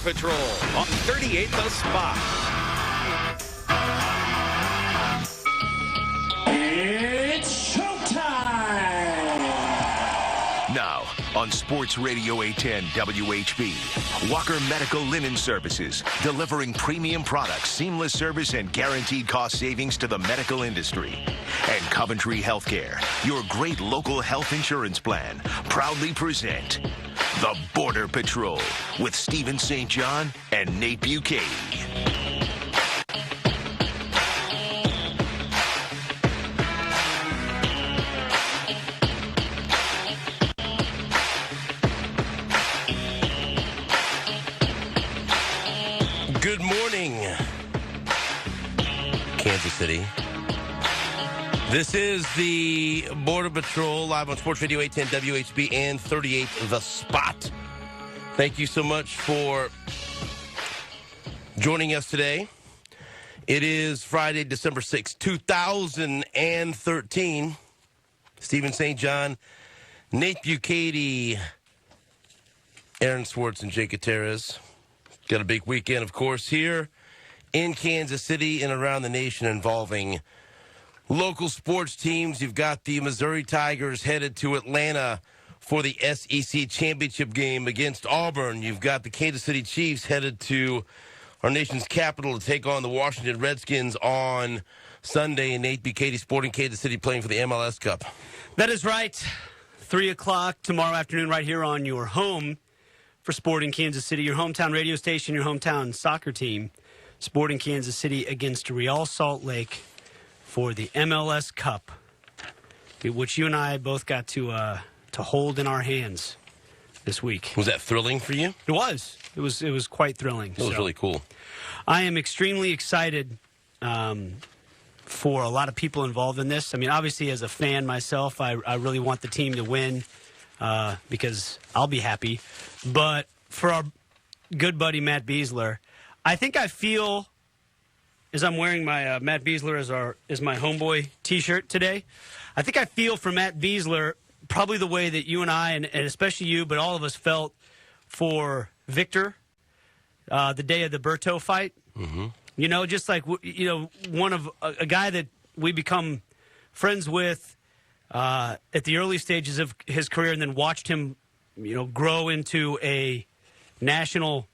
Patrol on 38 The Spot. It's showtime! Now, on Sports Radio 810 WHB, Walker Medical Linen Services, delivering premium products, seamless service, and guaranteed cost savings to the medical industry. And Coventry Healthcare, your great local health insurance plan, proudly present The Border Patrol with Stephen St. John and Nate Bukaty. Good morning, Kansas City. This is the Border Patrol live on Sports Radio 810 WHB and 38 The Spot. Thank you so much for joining us today. It is Friday, December 6, 2013. Stephen St. John, Nate Bukaty, Aaron Swartz, and Jake Gutierrez. Got a big weekend, of course, here in Kansas City and around the nation involving local sports teams. You've got the Missouri Tigers headed to Atlanta for the SEC championship game against Auburn. You've got the Kansas City Chiefs headed to our nation's capital to take on the Washington Redskins on Sunday. And Nate Bukaty, Sporting Kansas City, playing for the MLS Cup. That is right. 3 o'clock tomorrow afternoon right here on your home for Sporting Kansas City, your hometown radio station, your hometown soccer team. Sporting Kansas City against Real Salt Lake for the MLS Cup, which you and I both got to hold in our hands this week. Was that thrilling for you? It was. It was quite thrilling. It was really cool. I am extremely excited for a lot of people involved in this. I mean, obviously, as a fan myself, I really want the team to win because I'll be happy. But for our good buddy Matt Besler, I think I feel, as I'm wearing my Matt Besler as my homeboy T-shirt today, I think I feel for Matt Besler probably the way that you and I, and especially you, but all of us felt for Victor the day of the Berto fight. Mm-hmm. You know, just like, you know, one of a guy that we become friends with at the early stages of his career, and then watched him, you know, grow into a national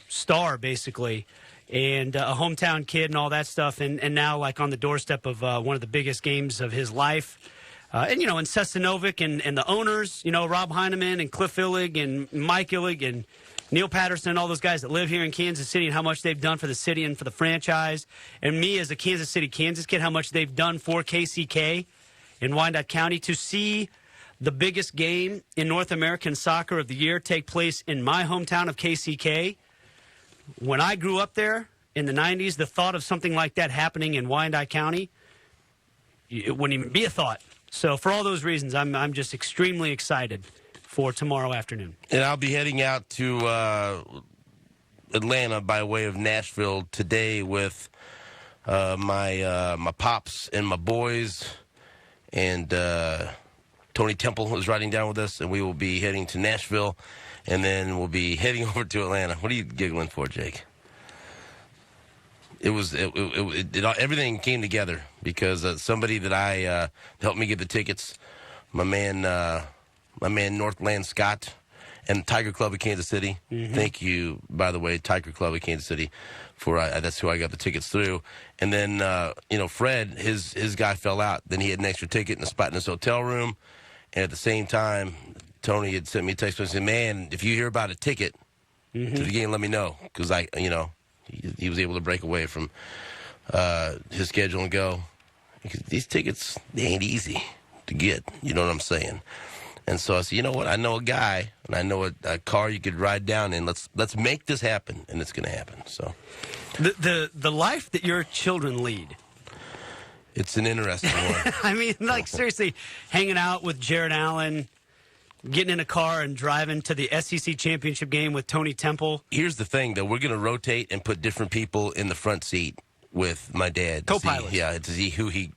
star, basically, and a hometown kid and all that stuff, and now, like, on the doorstep of one of the biggest games of his life. And, you know, and Sestanovic and the owners, you know, Rob Heineman and Cliff Illig and Mike Illig and Neil Patterson and all those guys that live here in Kansas City and how much they've done for the city and for the franchise. And me as a Kansas City, Kansas kid, how much they've done for KCK in Wyandotte County. To see the biggest game in North American soccer of the year take place in my hometown of KCK. When I grew up there in the 90s, the thought of something like that happening in Wyandotte County, it wouldn't even be a thought. So for all those reasons, I'm just extremely excited for tomorrow afternoon. And I'll be heading out to Atlanta by way of Nashville today with my pops and my boys, and Tony Temple is riding down with us, and we will be heading to Nashville, and then we'll be heading over to Atlanta. What are you giggling for, Jake? Everything came together because somebody that helped me get the tickets, my man Northland Scott and Tiger Club of Kansas City. Mm-hmm. Thank you, by the way, Tiger Club of Kansas City, for that's who I got the tickets through. And then you know, Fred, his guy fell out. Then he had an extra ticket and a spot in his hotel room. And at the same time, Tony had sent me a text and said, "Man, if you hear about a ticket to the game, let me know," because he was able to break away from his schedule and go. Because these tickets, they ain't easy to get. You know what I'm saying? And so I said, you know what? I know a guy, and I know a car you could ride down in. Let's make this happen, and it's going to happen. So, the life that your children lead, it's an interesting one. I mean, like, seriously, hanging out with Jared Allen, getting in a car and driving to the SEC championship game with Tony Temple. Here's the thing, though. We're going to rotate and put different people in the front seat with my dad. Co-pilots. To see who he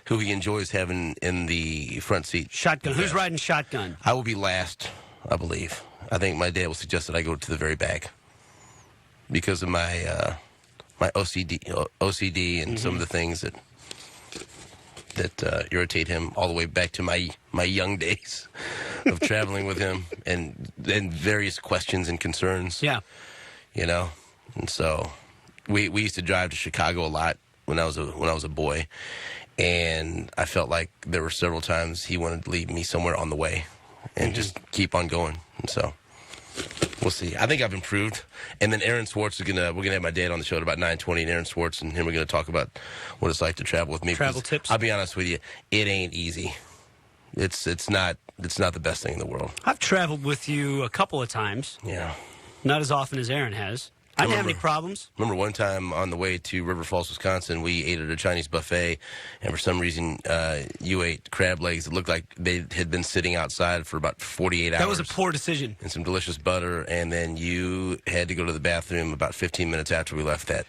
enjoys having in the front seat. Shotgun. Yeah. Who's riding shotgun? I will be last, I believe. I think my dad will suggest that I go to the very back. because of my my OCD and some of the things that irritate him all the way back to my young days of traveling with him and various questions and concerns. Yeah. You know, and so we used to drive to Chicago a lot when I was a boy, and I felt like there were several times he wanted to leave me somewhere on the way and just keep on going. And so we'll see. I think I've improved. And then Aaron Swartz we're gonna have my dad on the show at about 9:20, and Aaron Swartz and him are gonna talk about what it's like to travel with me. Travel tips. I'll be honest with you, it ain't easy. It's not the best thing in the world. I've traveled with you a couple of times. Yeah. Not as often as Aaron has. I didn't have any problems. Remember one time on the way to River Falls, Wisconsin, we ate at a Chinese buffet, and for some reason you ate crab legs. It looked like they had been sitting outside for about 48 hours. That was a poor decision. And some delicious butter, and then you had to go to the bathroom about 15 minutes after we left that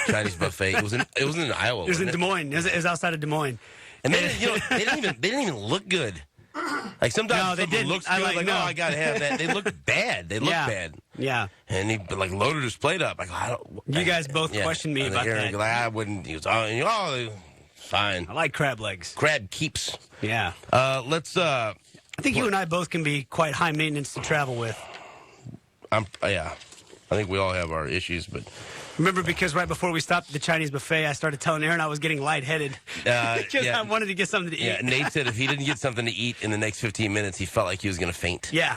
Chinese buffet. It was in Iowa. It was in Des Moines. It was outside of Des Moines. And they didn't even look good. Like sometimes they didn't. looks good. No. I gotta have that. They look bad. They look bad. Yeah. And he like loaded his plate up. Like you guys both questioned me about that. Like, I wouldn't. He was fine. I like crab legs. Crab keeps. Yeah. Let's. I think you and I both can be quite high maintenance to travel with. Yeah. I think we all have our issues, but. Remember, because right before we stopped at the Chinese buffet, I started telling Aaron I was getting lightheaded because I wanted to get something to eat. Yeah, Nate said if he didn't get something to eat in the next 15 minutes, he felt like he was going to faint. Yeah,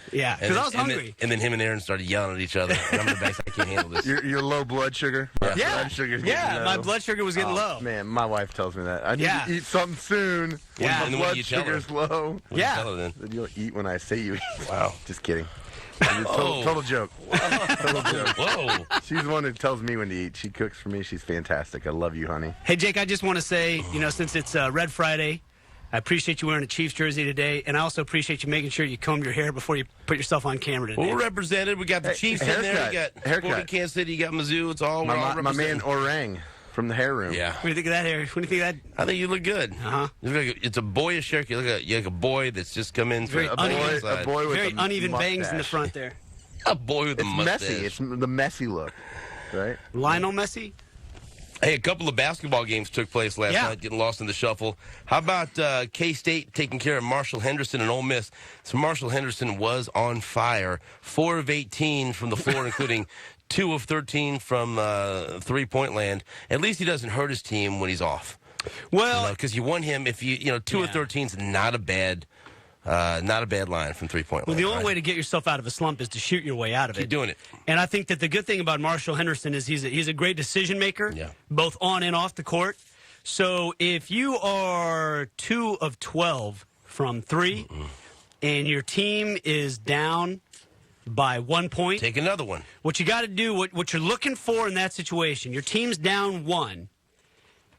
because I was hungry. And then him and Aaron started yelling at each other. I'm the best. I can't handle this. Your low blood sugar. Yeah, blood sugar's my blood sugar was getting low. Man, my wife tells me that. I need to eat something soon. Yeah. When my blood sugar's low. Then You don't eat when I say you eat. Wow. Just kidding. Total joke. Total joke. Whoa. She's the one who tells me when to eat. She cooks for me. She's fantastic. I love you, honey. Hey, Jake, I just want to say, since it's Red Friday, I appreciate you wearing a Chiefs jersey today, and I also appreciate you making sure you comb your hair before you put yourself on camera today. Well, we're represented. We got the Chiefs in there. We got Sporting Kansas City. You got Mizzou. It's all we're all My represented. man Orang from the hair room. Yeah. What do you think of that hair? What do you think of that? I think you look good. Uh-huh. It's a boyish haircut. You look like a boy that's just come in. Very A boy with Very a uneven mustache. bangs in the front there. A boy with a It's mustache. messy. It's the messy look, right? Lionel Messi? Hey, a couple of basketball games took place last night, getting lost in the shuffle. How about K-State taking care of Marshall Henderson and Ole Miss? So Marshall Henderson was on fire. 4 of 18 from the floor, including 2 of 13 from three-point land. At least he doesn't hurt his team when he's off. Well, because you want him if 2 of 13 is not a bad line from three-point well, land. the only way to get yourself out of a slump is to shoot your way out of it. Keep doing it. And I think that the good thing about Marshall Henderson is he's a great decision maker, both on and off the court. So if you are 2 of 12 from 3 and your team is down by 1 point, take another one. What you got to do, what you're looking for in that situation, your team's down 1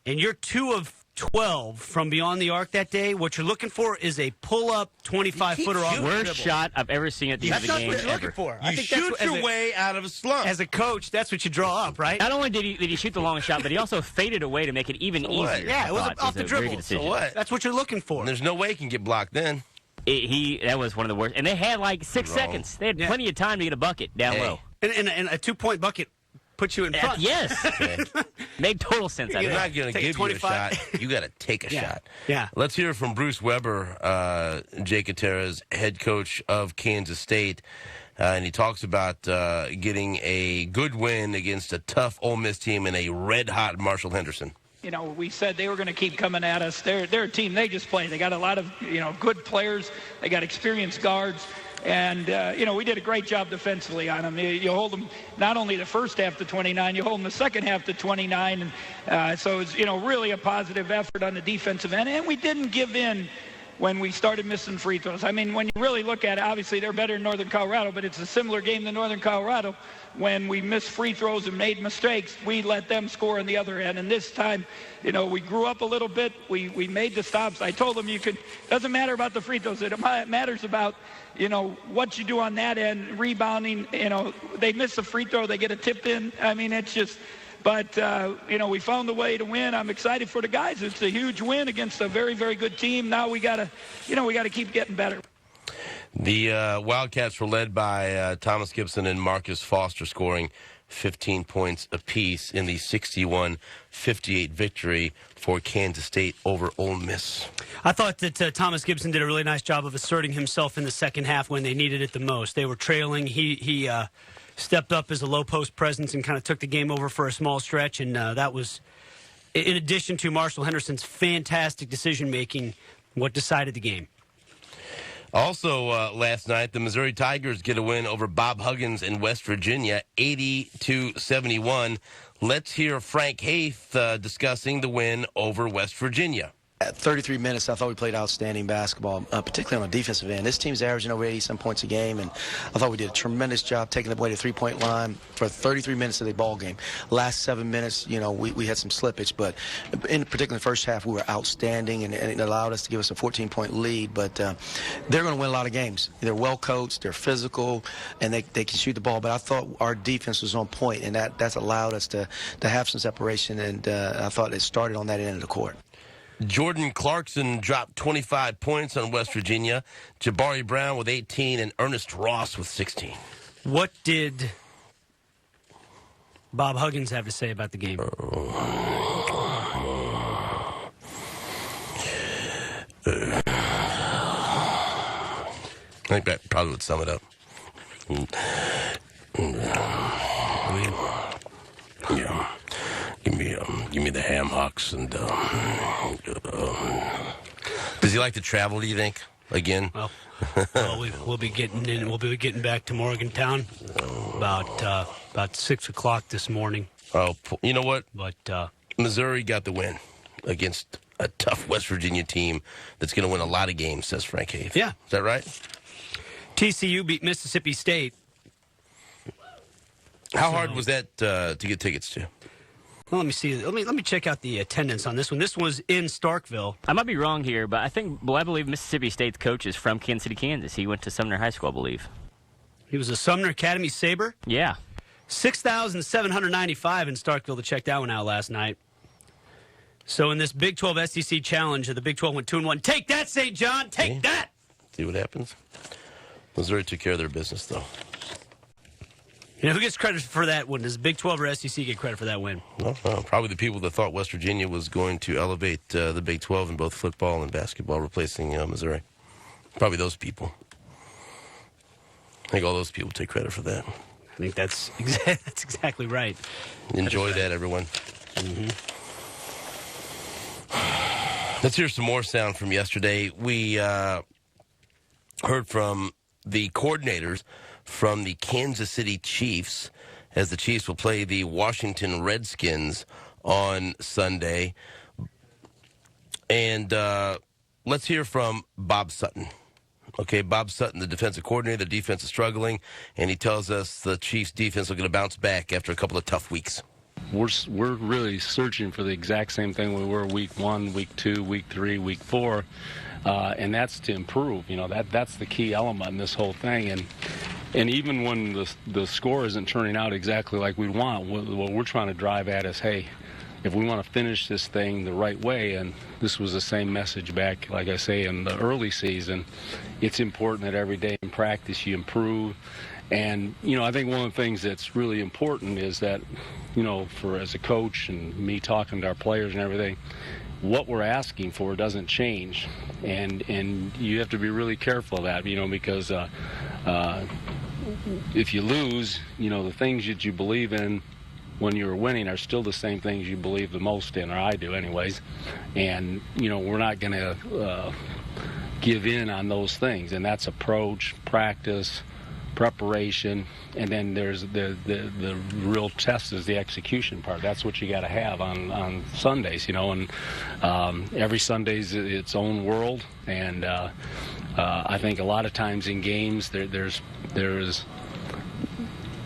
and you're 2 of 12 from beyond the arc that day. What you're looking for is a pull-up 25-footer off the Worst dribble. shot I've ever seen at the end of the That's game what you're ever. looking for. You shoot your way out of a slump. As a coach, that's what you draw up, right? Not only did he shoot the long shot, but he also faded away to make it even easier. Yeah, it was I thought. off the a very dribble. good decision. So what? That's what you're looking for. And there's no way he can get blocked then. That was one of the worst. And they had like 6 Wrong. seconds. They had plenty of time to get a bucket down low. And a 2-point puts you in front. Yes. Okay. Made total sense out of You're that. not going to Take give you a 25. shot. You got to take a shot. Yeah. Let's hear from Bruce Weber, Jake Atera's head coach of Kansas State. And he talks about getting a good win against a tough Ole Miss team and a red-hot Marshall Henderson. We said they were going to keep coming at us. They're a team. They just play. They got a lot of, good players. They got experienced guards. And, we did a great job defensively on them. You hold them not only the first half to 29, you hold them the second half to 29. And so it's, really a positive effort on the defensive end. And we didn't give in when we started missing free throws. I mean, when you really look at it, obviously they're better than Northern Colorado, but it's a similar game than Northern Colorado. When we missed free throws and made mistakes, we let them score on the other end. And this time, we grew up a little bit. We made the stops. I told them doesn't matter about the free throws. It matters about, what you do on that end, rebounding. They miss a free throw, they get a tip in. I mean, it's just... But, we found a way to win. I'm excited for the guys. It's a huge win against a very, very good team. Now we got to keep getting better. The Wildcats were led by Thomas Gibson and Marcus Foster, scoring 15 points apiece in the 61-58 victory for Kansas State over Ole Miss. I thought that Thomas Gibson did a really nice job of asserting himself in the second half when they needed it the most. They were trailing. He stepped up as a low-post presence and kind of took the game over for a small stretch, and that was, in addition to Marshall Henderson's fantastic decision-making, what decided the game. Also, last night, the Missouri Tigers get a win over Bob Huggins in West Virginia, 80-71. Let's hear Frank Haith discussing the win over West Virginia. At 33 minutes, I thought we played outstanding basketball, particularly on the defensive end. This team's averaging over 80-some points a game, and I thought we did a tremendous job taking away the three-point line for 33 minutes of the ball game. Last 7 minutes, we had some slippage, but in particular the first half, we were outstanding, and it allowed us to give us a 14-point lead. But they're going to win a lot of games. They're well-coached, they're physical, and they can shoot the ball. But I thought our defense was on point, and that's allowed us to have some separation, and I thought it started on that end of the court. Jordan Clarkson dropped 25 points on West Virginia. Jabari Brown with 18 and Ernest Ross with 16. What did Bob Huggins have to say about the game? I think that probably would sum it up. Yeah. Give me the ham hocks and. Does he like to travel? Do you think again? Well, we'll be getting in. We'll be getting back to Morgantown about 6 o'clock this morning. Oh, you know what? But Missouri got the win against a tough West Virginia team that's going to win a lot of games, says Frank Haith. Yeah, is that right? TCU beat Mississippi State. How hard was that to get tickets to? Well, let me see. Let me check out the attendance on this one. This was in Starkville. I might be wrong here, but I believe Mississippi State's coach is from Kansas City, Kansas. He went to Sumner High School, I believe. He was a Sumner Academy Sabre. Yeah. 6,795 in Starkville to check that one out last night. So in this Big 12 SEC challenge, the Big 12 went 2-1. Take that, St. John. Take that. See what happens. Missouri took care of their business, though. Who gets credit for that win? Does Big 12 or SEC get credit for that win? Well, probably the people that thought West Virginia was going to elevate the Big 12 in both football and basketball, replacing Missouri. Probably those people. I think all those people take credit for that. I think that's exactly right. Enjoy that, everyone. Mm-hmm. Let's hear some more sound from yesterday. We heard from the coordinators from the Kansas City Chiefs, as the Chiefs will play the Washington Redskins on Sunday. And let's hear from Bob Sutton. Okay, Bob Sutton, the defensive coordinator. The defense is struggling, and he tells us the Chiefs' defense are going to bounce back after a couple of tough weeks. We're really searching for the exact same thing we were week 1, week 2, week 3, week 4, and that's to improve. That's the key element in this whole thing. And even when the score isn't turning out exactly like we want, what we're trying to drive at is, hey, if we want to finish this thing the right way, and this was the same message back, like I say, in the early season, it's important that every day in practice you improve. And, I think one of the things that's really important is that, for as a coach and me talking to our players and everything, what we're asking for doesn't change. And you have to be really careful of that, because if you lose, the things that you believe in when you're winning are still the same things you believe the most in, or I do anyways. And, we're not going to give in on those things. And that's approach, practice, preparation, and then there's the real test is the execution part. That's what you got to have on Sundays, and every Sunday's its own world. And I think a lot of times in games there's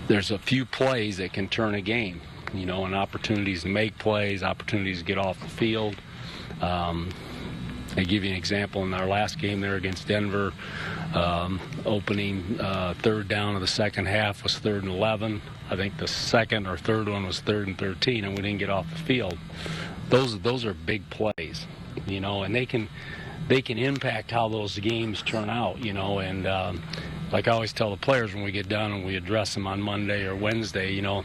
a few plays that can turn a game, and opportunities to make plays, opportunities to get off the field. I give you an example in our last game there against Denver. Opening third down of the second half was 3rd and 11. I think the second or third one was 3rd and 13, and we didn't get off the field. Those are big plays, and they can they can impact how those games turn out, you know. And like I always tell the players when we get done and we address them on Monday or Wednesday, you know,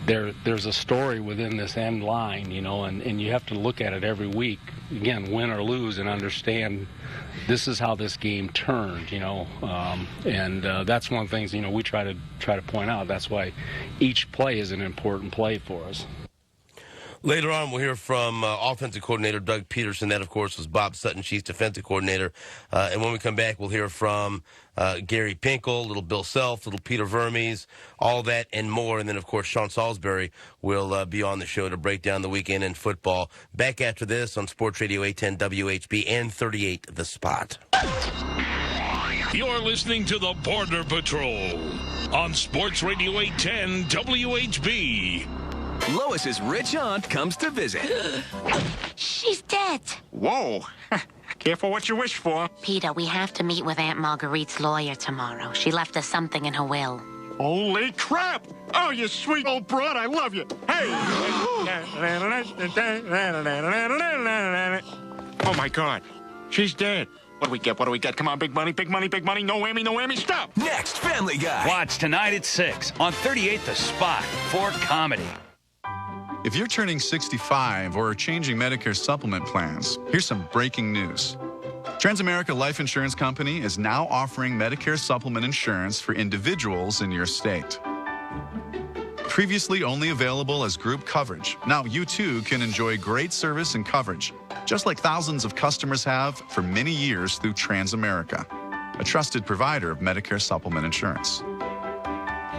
there's a story within this end line, you know, and you have to look at it every week, again, win or lose, and understand this is how this game turned, you know. And that's one of the things, you know, we try to point out. That's why each play is an important play for us. Later on, we'll hear from offensive coordinator Doug Peterson. That, of course, was Bob Sutton, Chiefs defensive coordinator. And when we come back, we'll hear from Gary Pinkel, little Bill Self, little Peter Vermes, all that and more. And then, of course, Sean Salisbury will be on the show to break down the weekend in football. Back after this on Sports Radio 810 WHB and 38 The Spot. You're listening to the Border Patrol on Sports Radio 810 WHB. Lois's rich aunt comes to visit. She's dead. Whoa. Careful what you wish for. Peter, we have to meet with Aunt Marguerite's lawyer tomorrow. She left us something in her will. Holy crap! Oh, you sweet old broad, I love you. Hey! Oh, my God. She's dead. What do we get? What do we get? Come on, big money, big money, big money. No whammy, no whammy. Stop! Next, Family Guy. Watch tonight at 6 on 38 The Spot for comedy. If you're turning 65 or are changing Medicare supplement plans, here's some breaking news. Transamerica Life Insurance Company is now offering Medicare supplement insurance for individuals in your state. Previously only available as group coverage, now you too can enjoy great service and coverage, just like thousands of customers have for many years through Transamerica, a trusted provider of Medicare supplement insurance.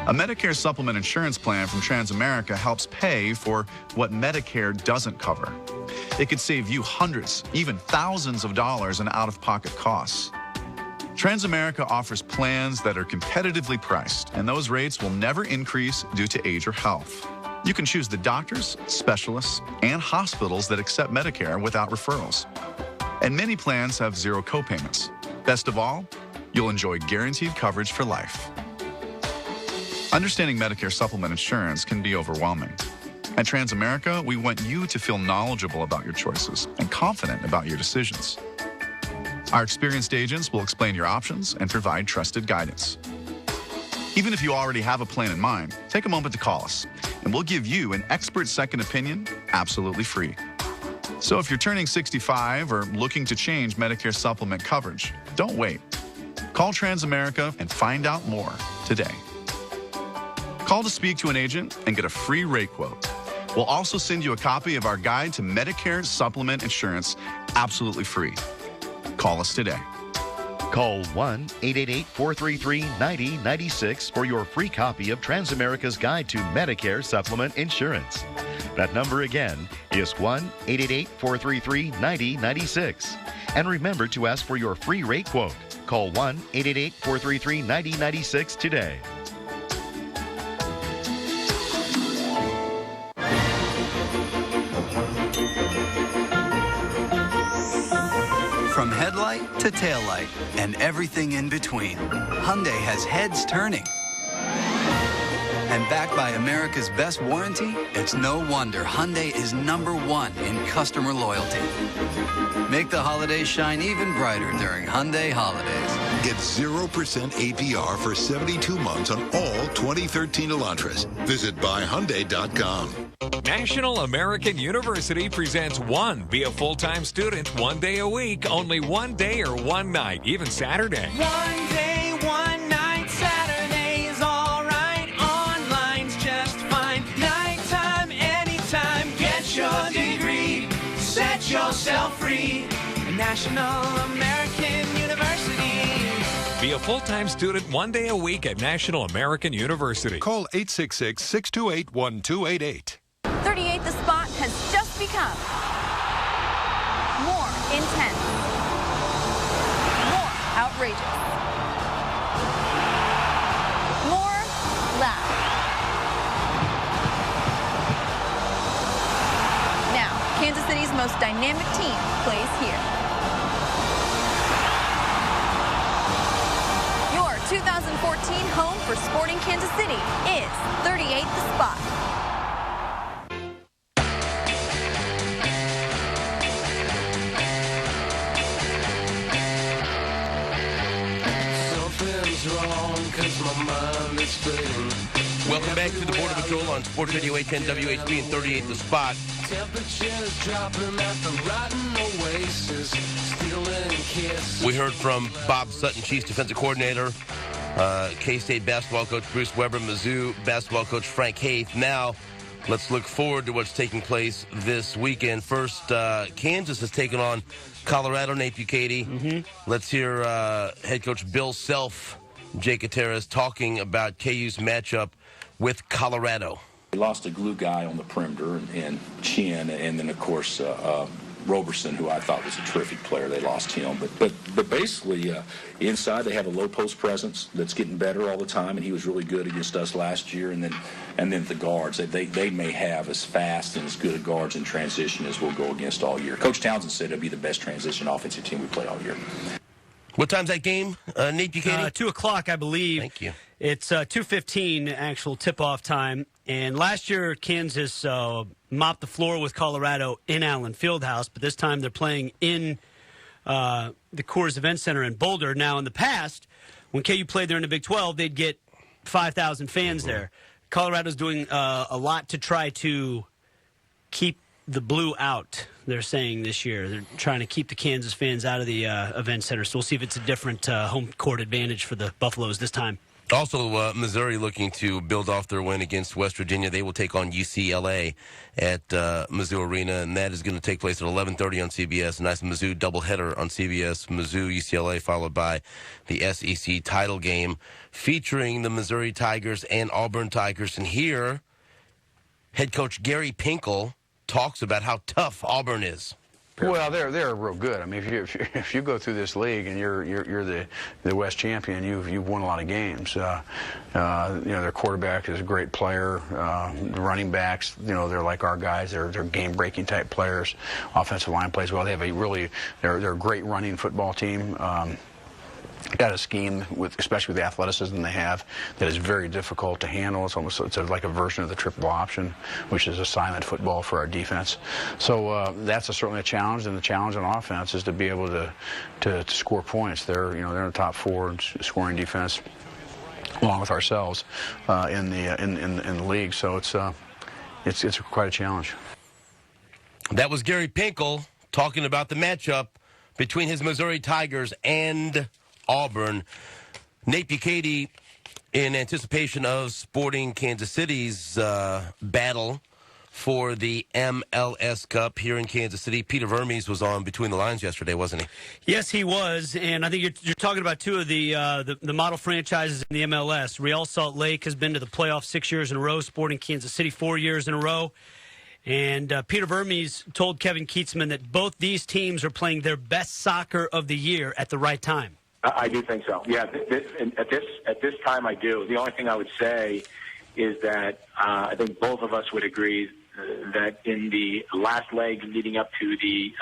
A Medicare supplement insurance plan from Transamerica helps pay for what Medicare doesn't cover. It could save you hundreds, even thousands of dollars in out-of-pocket costs. Transamerica offers plans that are competitively priced, and those rates will never increase due to age or health. You can choose the doctors, specialists, and hospitals that accept Medicare without referrals. And many plans have zero copayments. Best of all, you'll enjoy guaranteed coverage for life. Understanding Medicare supplement insurance can be overwhelming. At Transamerica, we want you to feel knowledgeable about your choices and confident about your decisions. Our experienced agents will explain your options and provide trusted guidance. Even if you already have a plan in mind, take a moment to call us, and we'll give you an expert second opinion absolutely free. So if you're turning 65 or looking to change Medicare supplement coverage, don't wait. Call Transamerica and find out more today. Call to speak to an agent and get a free rate quote. We'll also send you a copy of our guide to Medicare supplement insurance absolutely free. Call us today. Call 1-888-433-9096 for your free copy of Transamerica's Guide to Medicare Supplement Insurance. That number again is 1-888-433-9096. And remember to ask for your free rate quote. Call 1-888-433-9096 today. From headlight to taillight and everything in between, Hyundai has heads turning. And backed by America's best warranty, it's no wonder Hyundai is #1 in customer loyalty. Make the holidays shine even brighter during Hyundai Holidays. Get 0% APR for 72 months on all 2013 Elantras. Visit buyhyundai.com. National American University presents One. Be a full-time student 1 day a week, only 1 day or 1 night, even Saturday. 1 day, 1 night, Saturday's all right. Online's just fine. Nighttime, anytime. Get your degree. Set yourself free. National American University. Be a full-time student 1 day a week at National American University. Call 866-628-1288. 38 The Spot has just become more intense, more outrageous, more loud. Now, Kansas City's most dynamic team plays here. Your 2014 home for Sporting Kansas City is 38 The Spot. back to the Border Patrol on Sports Radio 810 WHB and 38 The Spot. Temperatures dropping at the rotten oasis, stealing kisses. We heard from Bob Sutton, Chiefs defensive coordinator, K-State basketball coach Bruce Weber, Mizzou basketball coach Frank Haith. Now, let's look forward to what's taking place this weekend. First, Kansas has taken on Colorado. Nate Bukaty. Let's hear head coach Bill Self, Jake Gutierrez, talking about KU's matchup with Colorado. We lost a glue guy on the perimeter and Chin, and then, of course, Roberson, who I thought was a terrific player. They lost him. But basically, inside they have a low post presence that's getting better all the time, and he was really good against us last year. And then the guards, they may have as fast and as good a guards in transition as we'll go against all year. Coach Townsend said it'll be the best transition offensive team we play all year. What time's that game, Nate Bukaty? 2 o'clock, I believe. Thank you. It's 2:15 actual tip-off time. And last year, Kansas mopped the floor with Colorado in Allen Fieldhouse, but this time they're playing in the Coors Event Center in Boulder. Now, in the past, when KU played there in the Big 12, they'd get 5,000 fans there. Colorado's doing a lot to try to keep the blue out, they're saying this year. They're trying to keep the Kansas fans out of the event center. So we'll see if it's a different home court advantage for the Buffaloes this time. Also, Missouri looking to build off their win against West Virginia. They will take on UCLA at Mizzou Arena, and that is going to take place at 11:30 on CBS. A nice Mizzou doubleheader on CBS. Mizzou, UCLA, followed by the SEC title game featuring the Missouri Tigers and Auburn Tigers. And here, head coach Gary Pinkel talks about how tough Auburn is. Well, they're real good. I mean, if you go through this league and you're the West champion, you've won a lot of games. Their quarterback is a great player. The running backs, they're like our guys. They're game-breaking type players. Offensive line plays well. They have they're a great running football team. Got a scheme especially with the athleticism they have, that is very difficult to handle. It's like a version of the triple option, which is a silent football for our defense. So that's certainly a challenge, and the challenge on offense is to be able to score points. They're in the top 4 in scoring defense, along with ourselves in the league. So it's quite a challenge. That was Gary Pinkel talking about the matchup between his Missouri Tigers and Auburn. Nate Bukaty, in anticipation of Sporting Kansas City's battle for the MLS Cup here in Kansas City, Peter Vermes was on Between the Lines yesterday, wasn't he? Yes, he was, and I think you're talking about two of the model franchises in the MLS. Real Salt Lake has been to the playoffs 6 years in a row, Sporting Kansas City 4 years in a row. And Peter Vermes told Kevin Kietzman that both these teams are playing their best soccer of the year at the right time. I do think so. Yeah, at this time I do. The only thing I would say is that I think both of us would agree that in the last leg leading up to the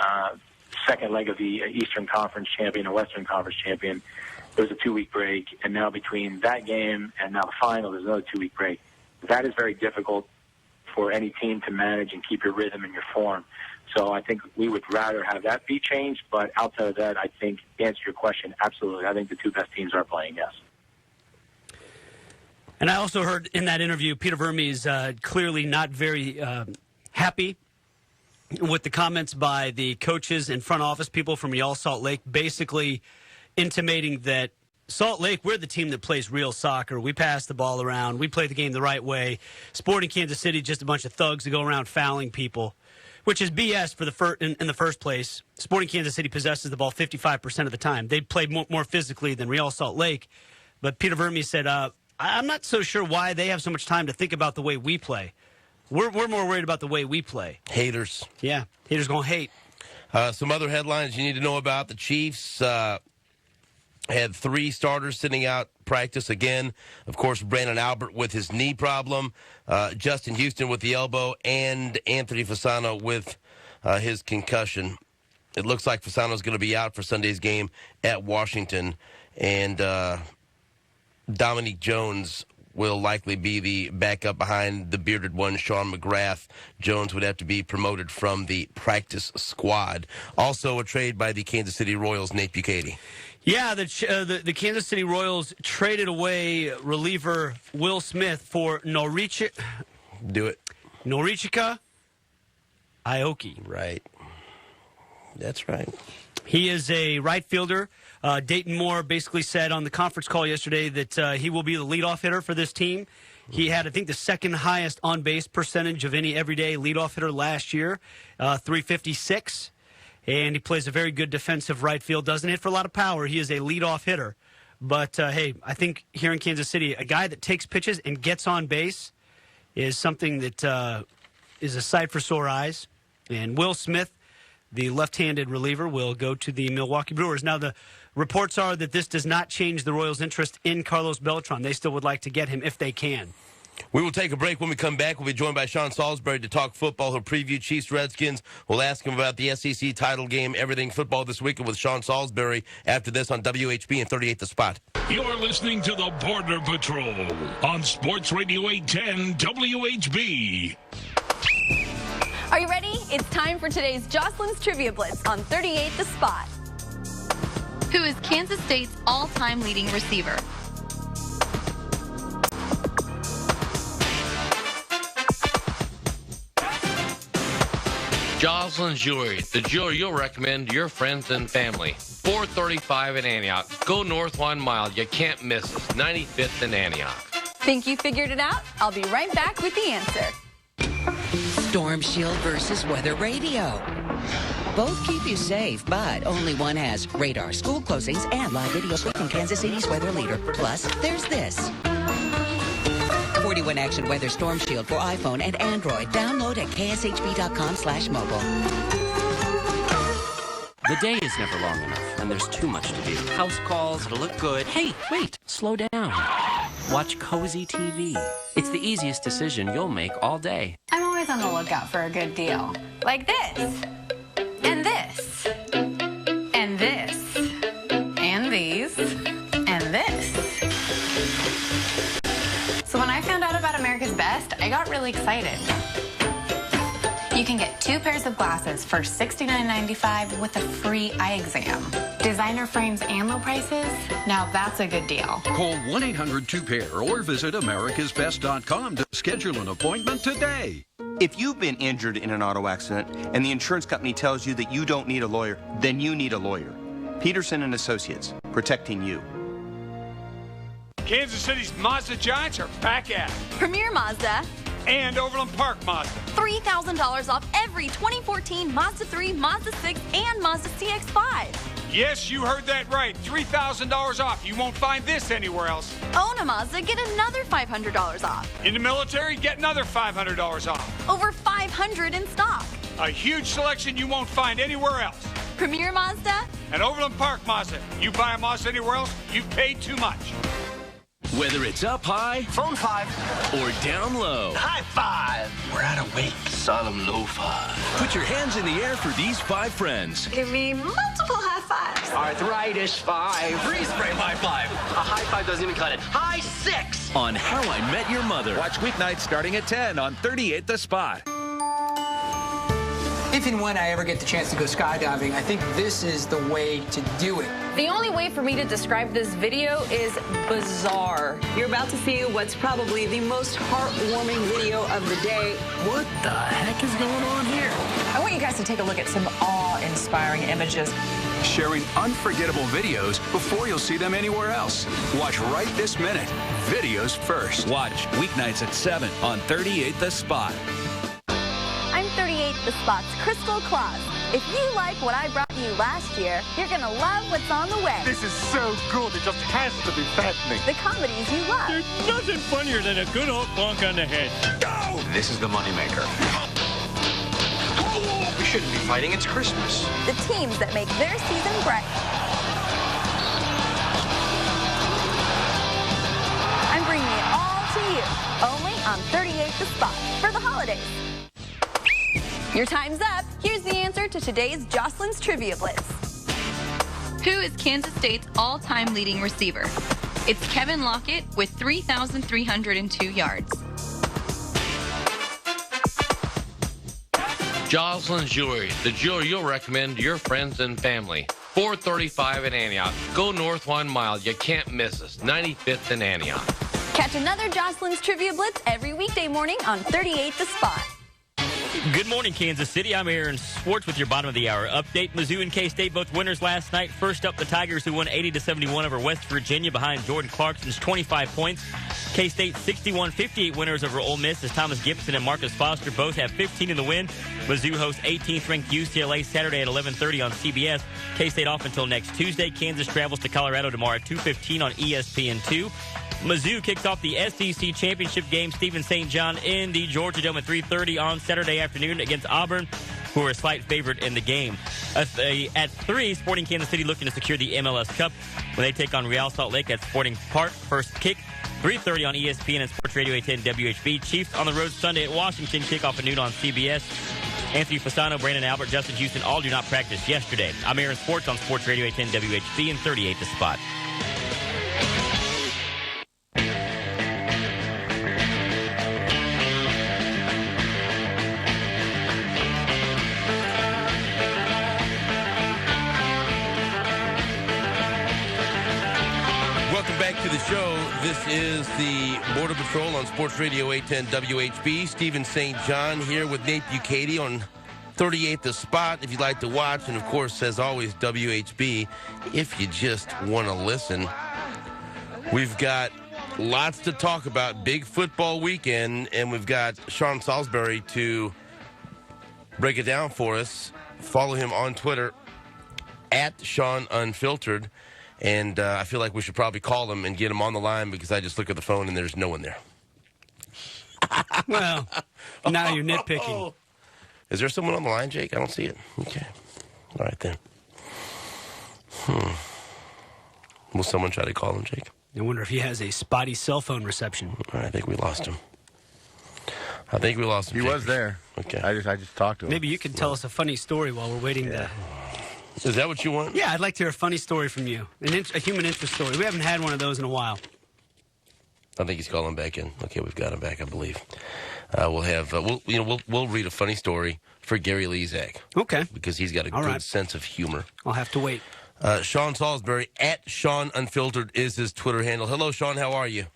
second leg of the Eastern Conference champion and Western Conference champion, there was a 2-week break, and now between that game and now the final, there's another 2-week break. That is very difficult for any team to manage and keep your rhythm and your form. So I think we would rather have that be changed, but outside of that, I think, to answer your question, absolutely. I think the two best teams are playing, yes. And I also heard in that interview, Peter Vermes clearly not very happy with the comments by the coaches and front office people from Real Salt Lake, basically intimating that Salt Lake, we're the team that plays real soccer. We pass the ball around. We play the game the right way. Sporting Kansas City, just a bunch of thugs that go around fouling people, which is BS for in the first place. Sporting Kansas City possesses the ball 55% of the time. They play more physically than Real Salt Lake. But Peter Vermes said, I'm not so sure why they have so much time to think about the way we play. We're more worried about the way we play. Haters. Yeah, haters going to hate. Some other headlines you need to know about. The Chiefs had 3 starters sitting out practice again. Of course, Brandon Albert with his knee problem, Justin Houston with the elbow, and Anthony Fasano with his concussion. It looks like Fasano's going to be out for Sunday's game at Washington, and Dominique Jones will likely be the backup behind the bearded one, Sean McGrath. Jones would have to be promoted from the practice squad. Also a trade by the Kansas City Royals, Nate Bukaty. Yeah, the Kansas City Royals traded away reliever Will Smith for Norichika Aoki. Right. That's right. He is a right fielder. Dayton Moore basically said on the conference call yesterday that he will be the leadoff hitter for this team. He had, I think, the second highest on-base percentage of any everyday leadoff hitter last year, 356. And he plays a very good defensive right field. Doesn't hit for a lot of power. He is a leadoff hitter. But, hey, I think here in Kansas City, a guy that takes pitches and gets on base is something that is a sight for sore eyes. And Will Smith, the left-handed reliever, will go to the Milwaukee Brewers. Now, the reports are that this does not change the Royals' interest in Carlos Beltran. They still would like to get him if they can. We will take a break. When we come back, we'll be joined by Sean Salisbury to talk football. He'll preview Chiefs-Redskins. We'll ask him about the SEC title game, everything football this weekend with Sean Salisbury after this on WHB and 38 The Spot. You're listening to the Border Patrol on Sports Radio 810 WHB. Are you ready? It's time for today's Jocelyn's Trivia Blitz on 38 The Spot. Who is Kansas State's all-time leading receiver? Jocelyn Jewelry, the jewelry you'll recommend to your friends and family. 435 in Antioch. Go north 1 mile. You can't miss us. 95th in Antioch. Think you figured it out? I'll be right back with the answer. Storm Shield versus Weather Radio. Both keep you safe, but only one has radar, school closings, and live video from Kansas City's weather leader. Plus, there's this. 41 Action Weather Storm Shield for iPhone and Android. Download at kshb.com/mobile. The day is never long enough, and there's too much to do. House calls to look good. Hey, wait, slow down. Watch Cozy TV. It's the easiest decision you'll make all day. I'm always on the lookout for a good deal. Like this. And this. And this. And these. And this. So when I found out about America's Best, I got really excited. You can get 2 pairs of glasses for $69.95 with a free eye exam. Designer frames and low prices? Now that's a good deal. Call 1-800-2PAIR or visit americasbest.com to schedule an appointment today. If you've been injured in an auto accident and the insurance company tells you that you don't need a lawyer, then you need a lawyer. Peterson and Associates, protecting you. Kansas City's Mazda Giants are back at it. Premier Mazda. And Overland Park Mazda. $3,000 off every 2014 Mazda 3, Mazda 6, and Mazda CX-5. Yes, you heard that right. $3,000 off. You won't find this anywhere else. Own a Mazda, get another $500 off. In the military, get another $500 off. Over 500 in stock. A huge selection you won't find anywhere else. Premier Mazda. And Overland Park Mazda. You buy a Mazda anywhere else, you've paid too much. Whether it's up high, phone 5, or down low, high 5. We're out of wake, solemn lo-fi. Put your hands in the air for these 5 friends. Give me multiple high fives. Arthritis 5. Freeze frame high 5. A high 5 doesn't even cut it. High 6. On How I Met Your Mother. Watch weeknights starting at 10 on 38 The Spot. If and when I ever get the chance to go skydiving, I think this is the way to do it. The only way for me to describe this video is bizarre. You're about to see what's probably the most heartwarming video of the day. What the heck is going on here? I want you guys to take a look at some awe-inspiring images. Sharing unforgettable videos before you'll see them anywhere else. Watch right this minute. Videos first. Watch weeknights at 7 on 38 The Spot. I'm 38 The Spot's Crystal Claus. If you like what I brought you last year, you're going to love what's on the way. This is so good, it just has to be fattening. The comedies you love. There's nothing funnier than a good old bonk on the head. Go! This is the moneymaker. We shouldn't be fighting, it's Christmas. The teams that make their season bright. I'm bringing it all to you, only on 38 The Spot for the holidays. Your time's up. Here's the answer to today's Jocelyn's Trivia Blitz. Who is Kansas State's all-time leading receiver? It's Kevin Lockett with 3,302 yards. Jocelyn Jewelry, the jewelry you'll recommend to your friends and family. 435 in Antioch. Go north 1 mile. You can't miss us. 95th in Antioch. Catch another Jocelyn's Trivia Blitz every weekday morning on 38 The Spot. Good morning, Kansas City. I'm Aaron Swartz with your bottom of the hour update. Mizzou and K-State both winners last night. First up, the Tigers, who won 80-71 over West Virginia behind Jordan Clarkson's 25 points. K-State 61-58 winners over Ole Miss as Thomas Gibson and Marcus Foster both have 15 in the win. Mizzou hosts 18th-ranked UCLA Saturday at 11:30 on CBS. K-State off until next Tuesday. Kansas travels to Colorado tomorrow at 2:15 on ESPN2. Mizzou kicks off the SEC championship game. Stephen St. John in the Georgia Dome at 3:30 on Saturday afternoon against Auburn, who are a slight favorite in the game. At 3, Sporting Kansas City looking to secure the MLS Cup when they take on Real Salt Lake at Sporting Park. First kick, 3:30 on ESPN and Sports Radio 810 WHB. Chiefs on the road Sunday at Washington. Kickoff at noon on CBS. Anthony Fasano, Brandon Albert, Justin Houston all do not practice yesterday. I'm Aaron Sports on Sports Radio 810 WHB and 38 The Spot. To the show. This is the Border Patrol on Sports Radio 810 WHB. Stephen St. John here with Nate Bucati on 38 The Spot if you'd like to watch. And, of course, as always, WHB if you just want to listen. We've got lots to talk about. Big football weekend, and we've got Sean Salisbury to break it down for us. Follow him on Twitter at Sean Unfiltered. And I feel like we should probably call him and get him on the line because I just look at the phone and there's no one there. Well, now you're nitpicking. Is there someone on the line, Jake? I don't see it. Okay. All right, then. Will someone try to call him, Jake? I wonder if he has a spotty cell phone reception. All right, I think we lost him. He was there. Okay. I just talked to him. Maybe you can tell us a funny story while we're waiting to... Is that what you want? Yeah, I'd like to hear a funny story from you. A human interest story. We haven't had one of those in a while. I think he's calling back in. Okay, we've got him back, I believe. We'll read a funny story for Gary Lezak. Okay. Because he's got a good sense of humor. I'll have to wait. Sean Salisbury at Sean Unfiltered is his Twitter handle. Hello, Sean. How are you?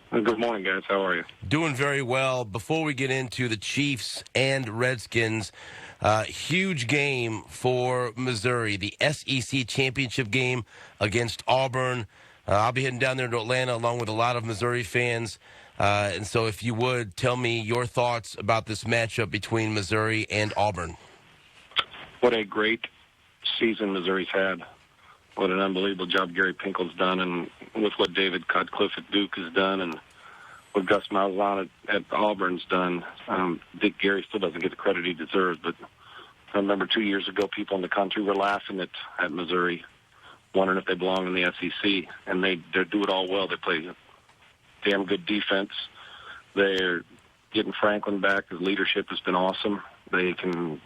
Good morning, guys. How are you? Doing very well. Before we get into the Chiefs and Redskins, huge game for Missouri, the SEC championship game against Auburn. I'll be heading down there to Atlanta along with a lot of Missouri fans. And so if you would, tell me your thoughts about this matchup between Missouri and Auburn. What a great season Missouri's had. What an unbelievable job Gary Pinkel's done, and with what David Cutcliffe at Duke has done, and what Gus Malzahn at Auburn's done. Dick Gary still doesn't get the credit he deserves, but I remember 2 years ago people in the country were laughing at Missouri, wondering if they belong in the SEC, and they do it all well. They play damn good defense. They're getting Franklin back. His leadership has been awesome. They can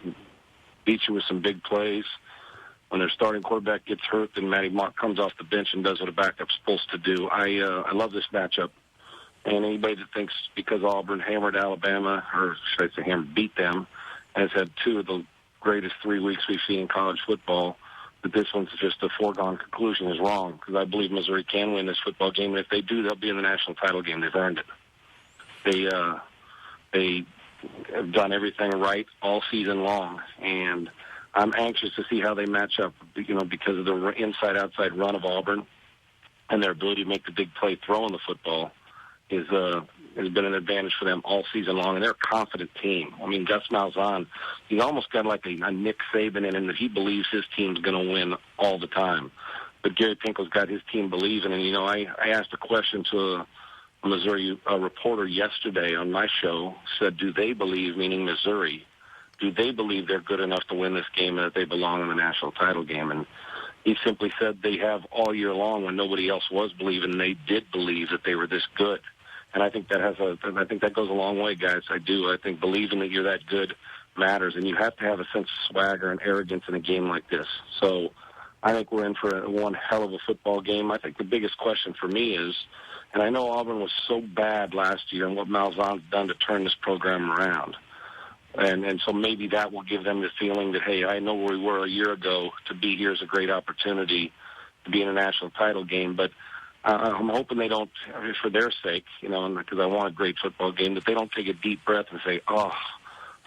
beat you with some big plays. When their starting quarterback gets hurt, then Matty Mock comes off the bench and does what a backup's supposed to do. I love this matchup. And anybody that thinks because Auburn hammered Alabama, or should I say beat them, has had two of the greatest 3 weeks we've seen in college football, that this one's just a foregone conclusion is wrong, because I believe Missouri can win this football game. And if they do, they'll be in the national title game. They've earned it. They have done everything right all season long, and I'm anxious to see how they match up, because of the inside-outside run of Auburn and their ability to make the big play throwing the football has been an advantage for them all season long, and they're a confident team. I mean, Gus Malzahn, he's almost got like a Nick Saban in him that he believes his team's going to win all the time. But Gary Pinkel's got his team believing, and, I asked a question to a Missouri reporter yesterday on my show, said, do they believe, meaning Missouri, do they believe they're good enough to win this game and that they belong in the national title game? And he simply said they have all year long when nobody else was believing. They did believe that they were this good. And I think that goes a long way, guys. I do. I think believing that you're that good matters, and you have to have a sense of swagger and arrogance in a game like this. So I think we're in for one hell of a football game. I think the biggest question for me is, and I know Auburn was so bad last year and what Malzahn's done to turn this program around, And so maybe that will give them the feeling that, hey, I know where we were a year ago. To be here is a great opportunity to be in a national title game. But I'm hoping they don't, for their sake, because I want a great football game, that they don't take a deep breath and say, oh,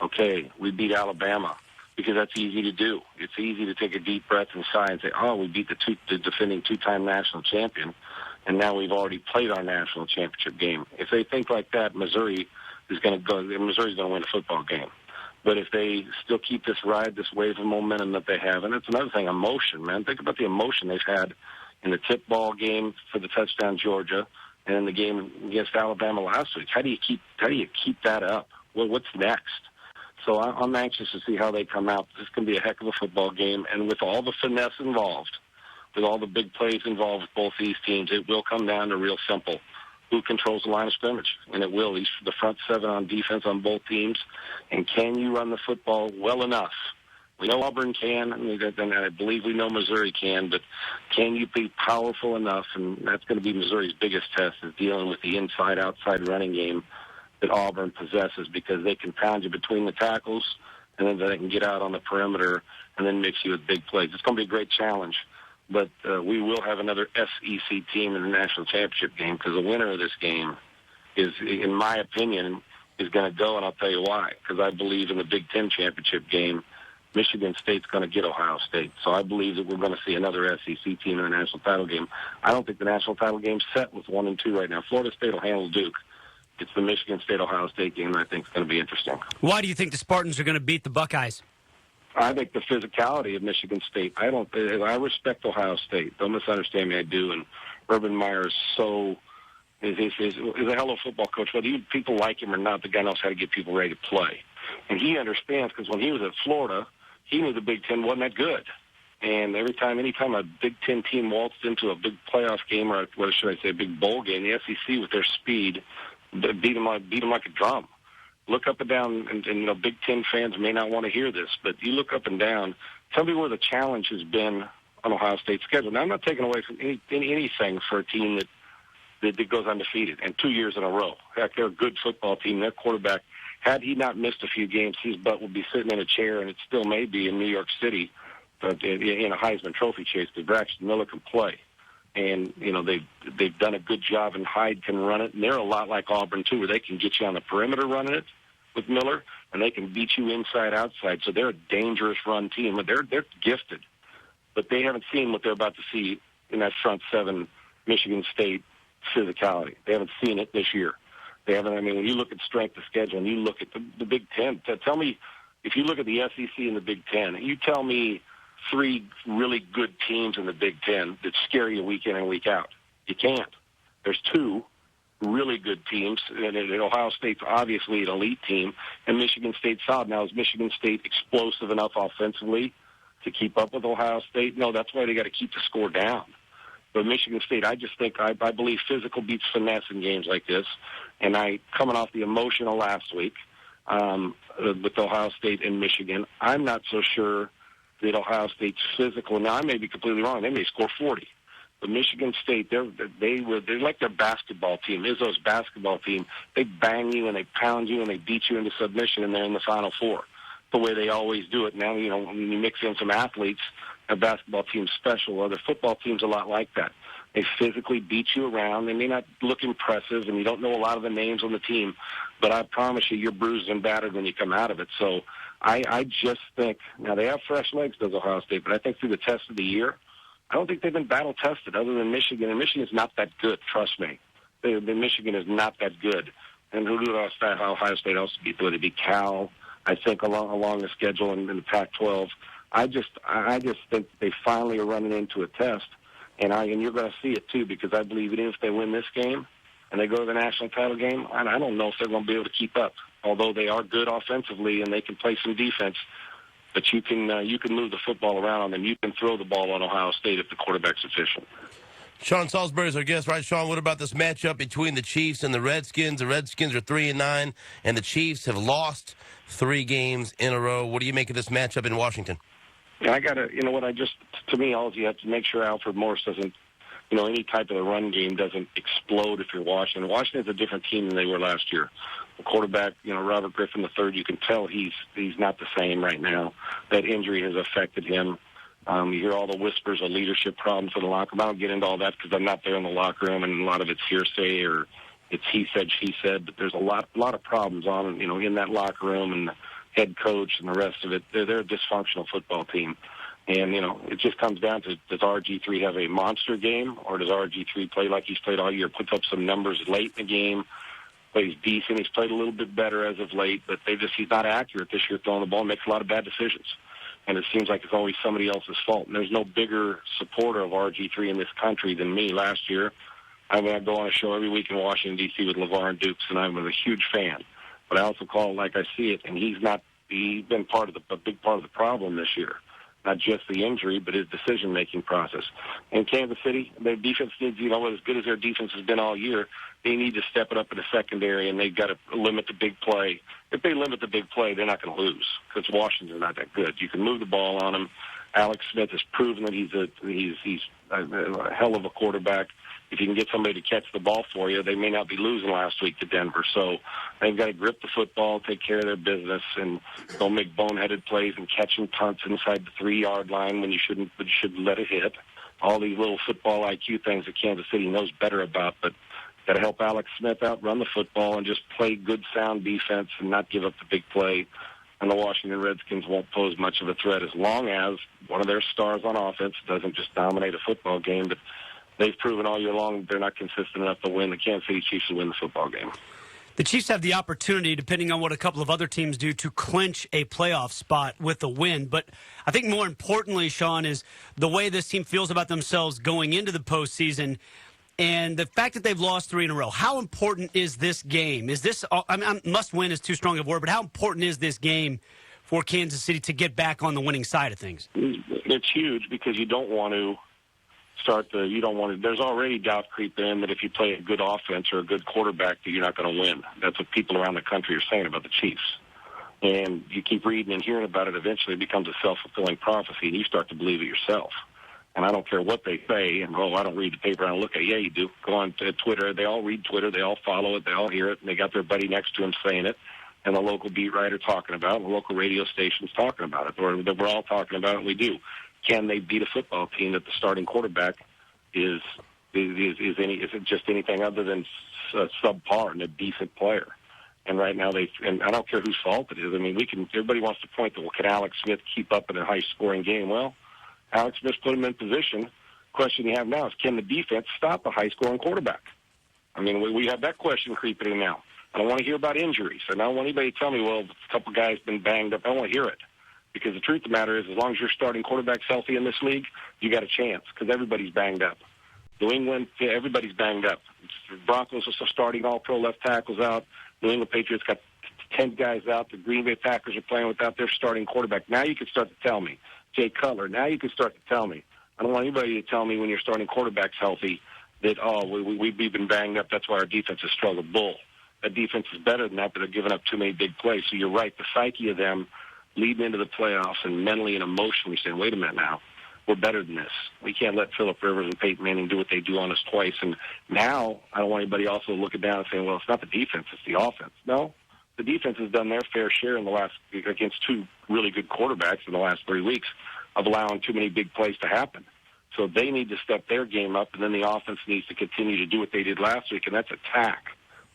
okay, we beat Alabama, because that's easy to do. It's easy to take a deep breath and sigh and say, oh, we beat the defending two-time national champion, and now we've already played our national championship game. If they think like that, Missouri's going to win a football game. But if they still keep this wave of momentum that they have, and it's another thing, emotion, man. Think about the emotion they've had in the tip ball game for the touchdown Georgia, and in the game against Alabama last week. How do you keep that up? Well, what's next? So I'm anxious to see how they come out. This is going to be a heck of a football game, and with all the finesse involved, with all the big plays involved with both these teams, it will come down to real simple. Who controls the line of scrimmage? And it will. The front seven on defense on both teams. And can you run the football well enough? We know Auburn can, and I believe we know Missouri can, but can you be powerful enough? And that's going to be Missouri's biggest test, is dealing with the inside-outside running game that Auburn possesses, because they can pound you between the tackles, and then they can get out on the perimeter and then mix you with big plays. It's going to be a great challenge. But we will have another SEC team in the national championship game, because the winner of this game is, in my opinion, is going to go, and I'll tell you why. Because I believe in the Big Ten championship game, Michigan State's going to get Ohio State. So I believe that we're going to see another SEC team in the national title game. I don't think the national title game's set with 1 and 2 right now. Florida State will handle Duke. It's the Michigan State-Ohio State game that I think is going to be interesting. Why do you think the Spartans are going to beat the Buckeyes? I think the physicality of Michigan State. I respect Ohio State. Don't misunderstand me. I do. And Urban Meyer is a hell of a football coach. Whether people like him or not, the guy knows how to get people ready to play. And he understands, because when he was at Florida, he knew the Big Ten wasn't that good. And anytime a Big Ten team waltzed into a big playoff game, or what should I say, a big bowl game, the SEC with their speed beat them like a drum. Look up and down, and Big Ten fans may not want to hear this, but you look up and down, tell me where the challenge has been on Ohio State's schedule. Now, I'm not taking away from anything for a team that goes undefeated, and 2 years in a row. Heck, they're a good football team. Their quarterback, had he not missed a few games, his butt would be sitting in a chair, and it still may be in New York City, but in a Heisman Trophy chase, because Braxton Miller can play. And, they've done a good job, and Hyde can run it. And they're a lot like Auburn, too, where they can get you on the perimeter running it with Miller, and they can beat you inside, outside. So they're a dangerous run team. They're gifted. But they haven't seen what they're about to see in that front seven Michigan State physicality. They haven't seen it this year. They haven't. When you look at strength of schedule and you look at the Big Ten, tell me, if you look at the SEC and the Big Ten, you tell me 3 really good teams in the Big Ten that scare you week in and week out. You can't. There's 2 really good teams, and Ohio State's obviously an elite team, and Michigan State's solid. Now, is Michigan State explosive enough offensively to keep up with Ohio State? No, that's why they got to keep the score down. But Michigan State, I just think, I believe physical beats finesse in games like this, and coming off the emotional last week with Ohio State and Michigan, I'm not so sure that Ohio State's physical. Now, I may be completely wrong. They may score 40. But Michigan State, they're like their basketball team, Izzo's basketball team. They bang you and they pound you and they beat you into submission, and they're in the Final Four, the way they always do it. Now, when you mix in some athletes, a basketball team's special. Well, the football team's a lot like that. They physically beat you around. They may not look impressive, and you don't know a lot of the names on the team, but I promise you're bruised and battered when you come out of it. So I just think, now they have fresh legs, does Ohio State, but I think through the test of the year, I don't think they've been battle-tested other than Michigan, and Michigan's not that good, trust me. Michigan is not that good. And who do Ohio State also beat? Would it be Cal, I think, along the schedule in the Pac-12? I just think they finally are running into a test, and you're going to see it, too, because I believe even if they win this game and they go to the national title game, I don't know if they're going to be able to keep up, although they are good offensively and they can play some defense. But you can move the football around on them. You can throw the ball on Ohio State if the quarterback's efficient. Sean Salisbury is our guest, right, Sean? What about this matchup between the Chiefs and the Redskins? The Redskins are 3-9, and the Chiefs have lost 3 games in a row. What do you make of this matchup in Washington? Yeah, to me, all you have to make sure Alfred Morris doesn't, any type of a run game doesn't explode if you're Washington. Washington's a different team than they were last year. quarterback, Robert Griffin III, you can tell he's not the same right now. That injury has affected him. You hear all the whispers of leadership problems in the locker room. I don't get into all that because I'm not there in the locker room, and a lot of it's hearsay or it's he said, she said. But there's a lot of problems on, in that locker room, and the head coach and the rest of it. They're a dysfunctional football team. And, it just comes down to, does RG3 have a monster game, or does RG3 play like he's played all year, puts up some numbers late in the game, plays decent. He's played a little bit better as of late, but he's not accurate this year throwing the ball, makes a lot of bad decisions. And it seems like it's always somebody else's fault. And there's no bigger supporter of RG3 in this country than me last year. I go on a show every week in Washington, D.C. with LeVar and Dukes, and I'm a huge fan. But I also call it like I see it, and he's been a big part of the problem this year. Not just the injury, but his decision-making process. In Kansas City, their defense needs, as good as their defense has been all year, they need to step it up in the secondary, and they've got to limit the big play. If they limit the big play, they're not going to lose because Washington's not that good. You can move the ball on him. Alex Smith has proven that he's a hell of a quarterback. If you can get somebody to catch the ball for you, they may not be losing last week to Denver. So they've got to grip the football, take care of their business, and don't make boneheaded plays and catching punts inside the 3-yard line when you shouldn't let it hit. All these little football IQ things that Kansas City knows better about, but got to help Alex Smith out, run the football, and just play good, sound defense and not give up the big play. And the Washington Redskins won't pose much of a threat as long as one of their stars on offense doesn't just dominate a football game, but they've proven all year long they're not consistent enough to win. The Kansas City Chiefs will win the football game. The Chiefs have the opportunity, depending on what a couple of other teams do, to clinch a playoff spot with a win. But I think more importantly, Sean, is the way this team feels about themselves going into the postseason and the fact that they've lost 3 in a row. How important is this game? Is this, must win is too strong of a word, but how important is this game for Kansas City to get back on the winning side of things? It's huge because you don't want to there's already doubt creep in that if you play a good offense or a good quarterback that you're not going to win. That's what people around the country are saying about the Chiefs. And you keep reading and hearing about it, eventually it becomes a self-fulfilling prophecy, and you start to believe it yourself. And I don't care what they say, and, I don't read the paper, I don't look at it. Yeah, you do. Go on to Twitter. They all read Twitter. They all follow it. They all hear it, and they got their buddy next to them saying it, and the local beat writer talking about it, and the local radio stations talking about it, or that we're all talking about it, and we do. Can they beat a football team that the starting quarterback is just anything other than subpar and a decent player? And right now and I don't care whose fault it is. I mean, everybody wants to point to, well, can Alex Smith keep up in a high-scoring game? Well, Alex Smith put him in position. Question you have now is, can the defense stop a high-scoring quarterback? I mean, we have that question creeping in now. I don't want to hear about injuries. And I don't want anybody to tell me, well, a couple guys been banged up. I don't want to hear it. Because the truth of the matter is, as long as your starting quarterback's healthy in this league, you got a chance because everybody's banged up. New England, everybody's banged up. Broncos are starting all-pro left tackles out. New England Patriots got 10 guys out. The Green Bay Packers are playing without their starting quarterback. Now you can start to tell me. Jay Cutler, now you can start to tell me. I don't want anybody to tell me when your starting quarterback's healthy that, we've been banged up, that's why our defense has struggled. Bull. That defense is better than that, but they're giving up too many big plays. So you're right, the psyche of them leading into the playoffs and mentally and emotionally saying, wait a minute now, we're better than this. We can't let Phillip Rivers and Peyton Manning do what they do on us twice. And now I don't want anybody also looking down and saying, well, it's not the defense, it's the offense. No, the defense has done their fair share in the last against 2 really good quarterbacks in the last 3 weeks of allowing too many big plays to happen. So they need to step their game up, and then the offense needs to continue to do what they did last week, and that's attack,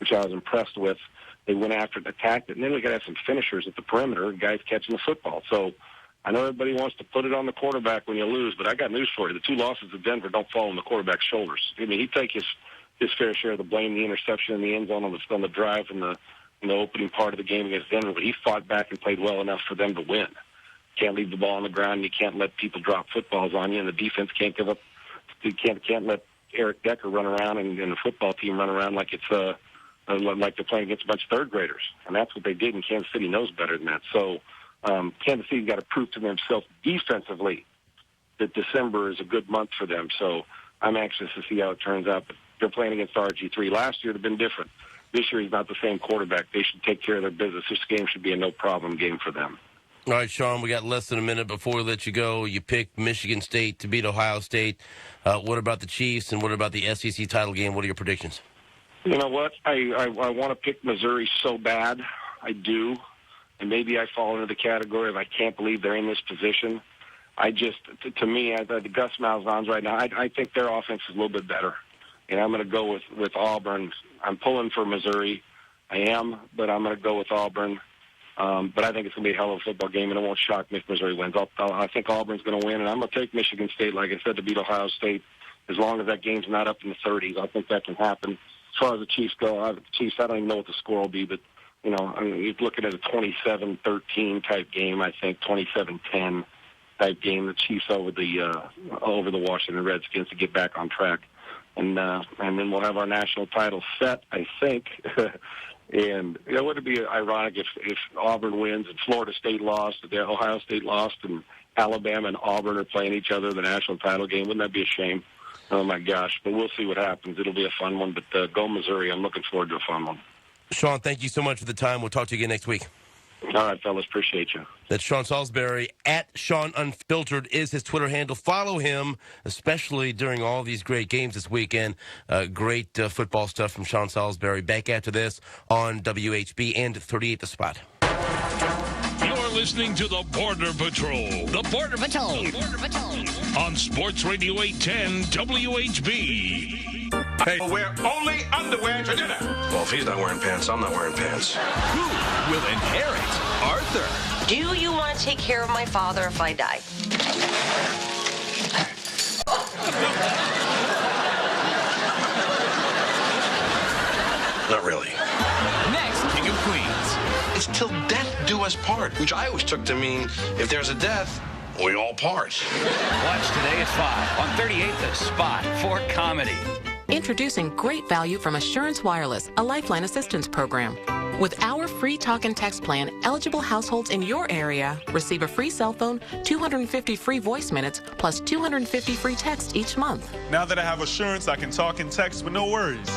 which I was impressed with. They went after the attack, and then we got to have some finishers at the perimeter, guys catching the football. So I know everybody wants to put it on the quarterback when you lose, but I got news for you. The 2 losses to Denver don't fall on the quarterback's shoulders. I mean, he'd take his fair share of the blame, the interception in the end zone on the drive in the opening part of the game against Denver, but he fought back and played well enough for them to win. Can't leave the ball on the ground. You can't let people drop footballs on you, and the defense can't give up. You can't let Eric Decker run around and the football team run around like it's like they're playing against a bunch of third graders. And that's what they did, and Kansas City knows better than that. So Kansas City's got to prove to themselves defensively that December is a good month for them. So I'm anxious to see how it turns out. But they're playing against RG3. Last year it had been different. This year he's not the same quarterback. They should take care of their business. This game should be a no-problem game for them. All right, Sean, we got less than a minute before we let you go. You picked Michigan State to beat Ohio State. What about the Chiefs, and what about the SEC title game? What are your predictions? You know what? I want to pick Missouri so bad. I do. And maybe I fall into the category of I can't believe they're in this position. I just, to me, the Gus Malzahn's right now, I think their offense is a little bit better. And I'm going to go with Auburn. I'm pulling for Missouri. I am, but I'm going to go with Auburn. But I think it's going to be a hell of a football game, and it won't shock me if Missouri wins. I think Auburn's going to win, and I'm going to take Michigan State, like I said, to beat Ohio State, as long as that game's not up in the 30s. I think that can happen. As far as the Chiefs go, I don't even know what the score will be, but, you know, I mean, you're looking at a 27-13 type game, I think, 27-10 type game. The Chiefs over the Washington Redskins to get back on track. And then we'll have our national title set, I think. And it would be ironic if Auburn wins and Florida State lost, Ohio State lost, and Alabama and Auburn are playing each other in the national title game. Wouldn't that be a shame? Oh, my gosh. But we'll see what happens. It'll be a fun one. But go Missouri. I'm looking forward to a fun one. Sean, thank you so much for the time. We'll talk to you again next week. All right, fellas. Appreciate you. That's Sean Salisbury. At Sean Unfiltered is his Twitter handle. Follow him, especially during all these great games this weekend. Great football stuff from Sean Salisbury. Back after this on WHB and 38 The Spot. You're listening to the Border Patrol. The Border Patrol. Border Patrol. On Sports Radio 810 WHB. Hey, wear only underwear to dinner. Well, if he's not wearing pants, I'm not wearing pants. Who will inherit Arthur? Do you want to take care of my father if I die? Not really. Next, King of Queens. It's till death do us part, which I always took to mean if there's a death, we all part. Watch today at 5 on 38 The Spot for comedy. Introducing great value from Assurance Wireless, a lifeline assistance program. With our free talk and text plan, eligible households in your area receive a free cell phone, 250 free voice minutes, plus 250 free text each month. Now that I have Assurance, I can talk and text with no worries.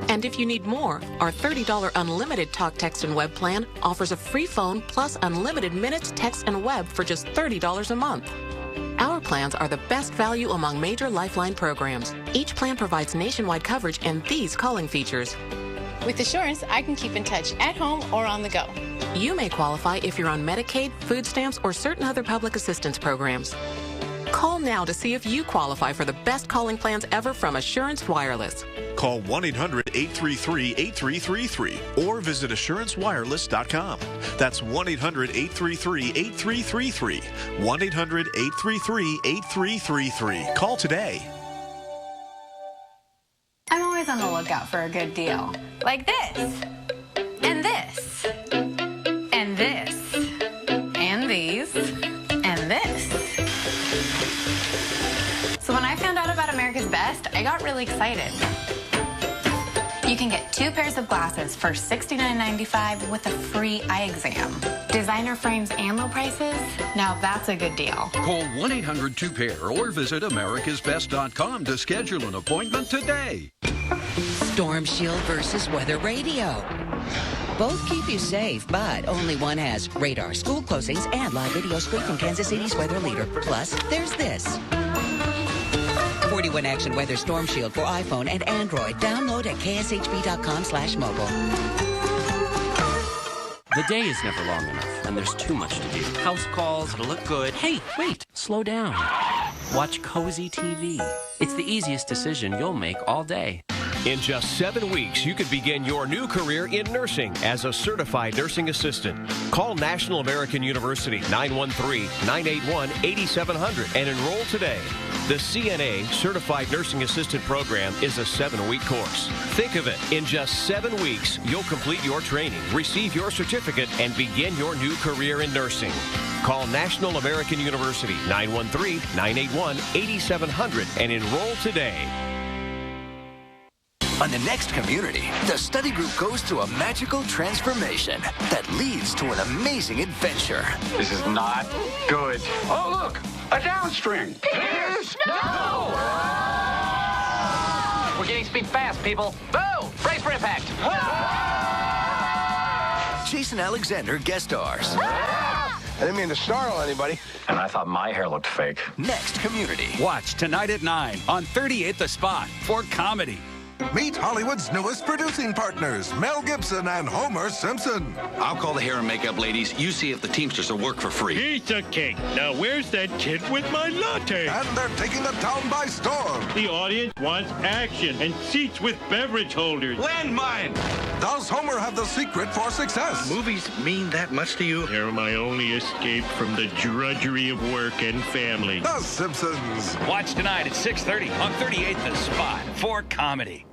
And if you need more, our $30 unlimited talk, text, and web plan offers a free phone plus unlimited minutes, text, and web for just $30 a month. Our plans are the best value among major Lifeline programs. Each plan provides nationwide coverage and these calling features. With Assurance, I can keep in touch at home or on the go. You may qualify if you're on Medicaid, food stamps, or certain other public assistance programs. Call now to see if you qualify for the best calling plans ever from Assurance Wireless. Call 1-800-833-8333 or visit AssuranceWireless.com. That's 1-800-833-8333. 1-800-833-8333. Call today. I'm always on the lookout for a good deal. Like this. And this. And this. And these. And this. So when I found out about America's Best, I got really excited. You can get 2 pairs of glasses for $69.95 with a free eye exam. Designer frames and low prices? Now that's a good deal. Call 1-800-2PAIR or visit americasbest.com to schedule an appointment today. Storm Shield versus Weather Radio. Both keep you safe, but only one has radar, school closings, and live video straight from Kansas City's weather leader. Plus, there's this. 41 Action Weather Storm Shield for iPhone and Android. Download at kshb.com/mobile. The day is never long enough, and there's too much to do. House calls, it'll look good. Hey, wait, slow down. Watch Cozy TV. It's the easiest decision you'll make all day. In just 7 weeks, you could begin your new career in nursing as a certified nursing assistant. Call National American University 913-981-8700 and enroll today. The CNA Certified Nursing Assistant Program is a 7-week course. Think of it. In just 7 weeks, you'll complete your training, receive your certificate, and begin your new career in nursing. Call National American University 913-981-8700 and enroll today. On the next Community, the study group goes through a magical transformation that leads to an amazing adventure. This is not good. Oh, look, a downstring. Pierce, no! We're getting speed fast, people. Boom! Brace for impact. Jason Alexander guest stars. I didn't mean to startle anybody. And I thought my hair looked fake. Next Community. Watch tonight at 9 on 38 The Spot for comedy. Meet Hollywood's newest producing partners, Mel Gibson and Homer Simpson. I'll call the hair and makeup ladies. You see if the Teamsters will work for free. Piece of cake. Now where's that kid with my latte? And they're taking the town by storm. The audience wants action and seats with beverage holders. Landmine! Does Homer have the secret for success? Movies mean that much to you? They're my only escape from the drudgery of work and family. The Simpsons. Watch tonight at 6:30 on 38 The Spot for comedy.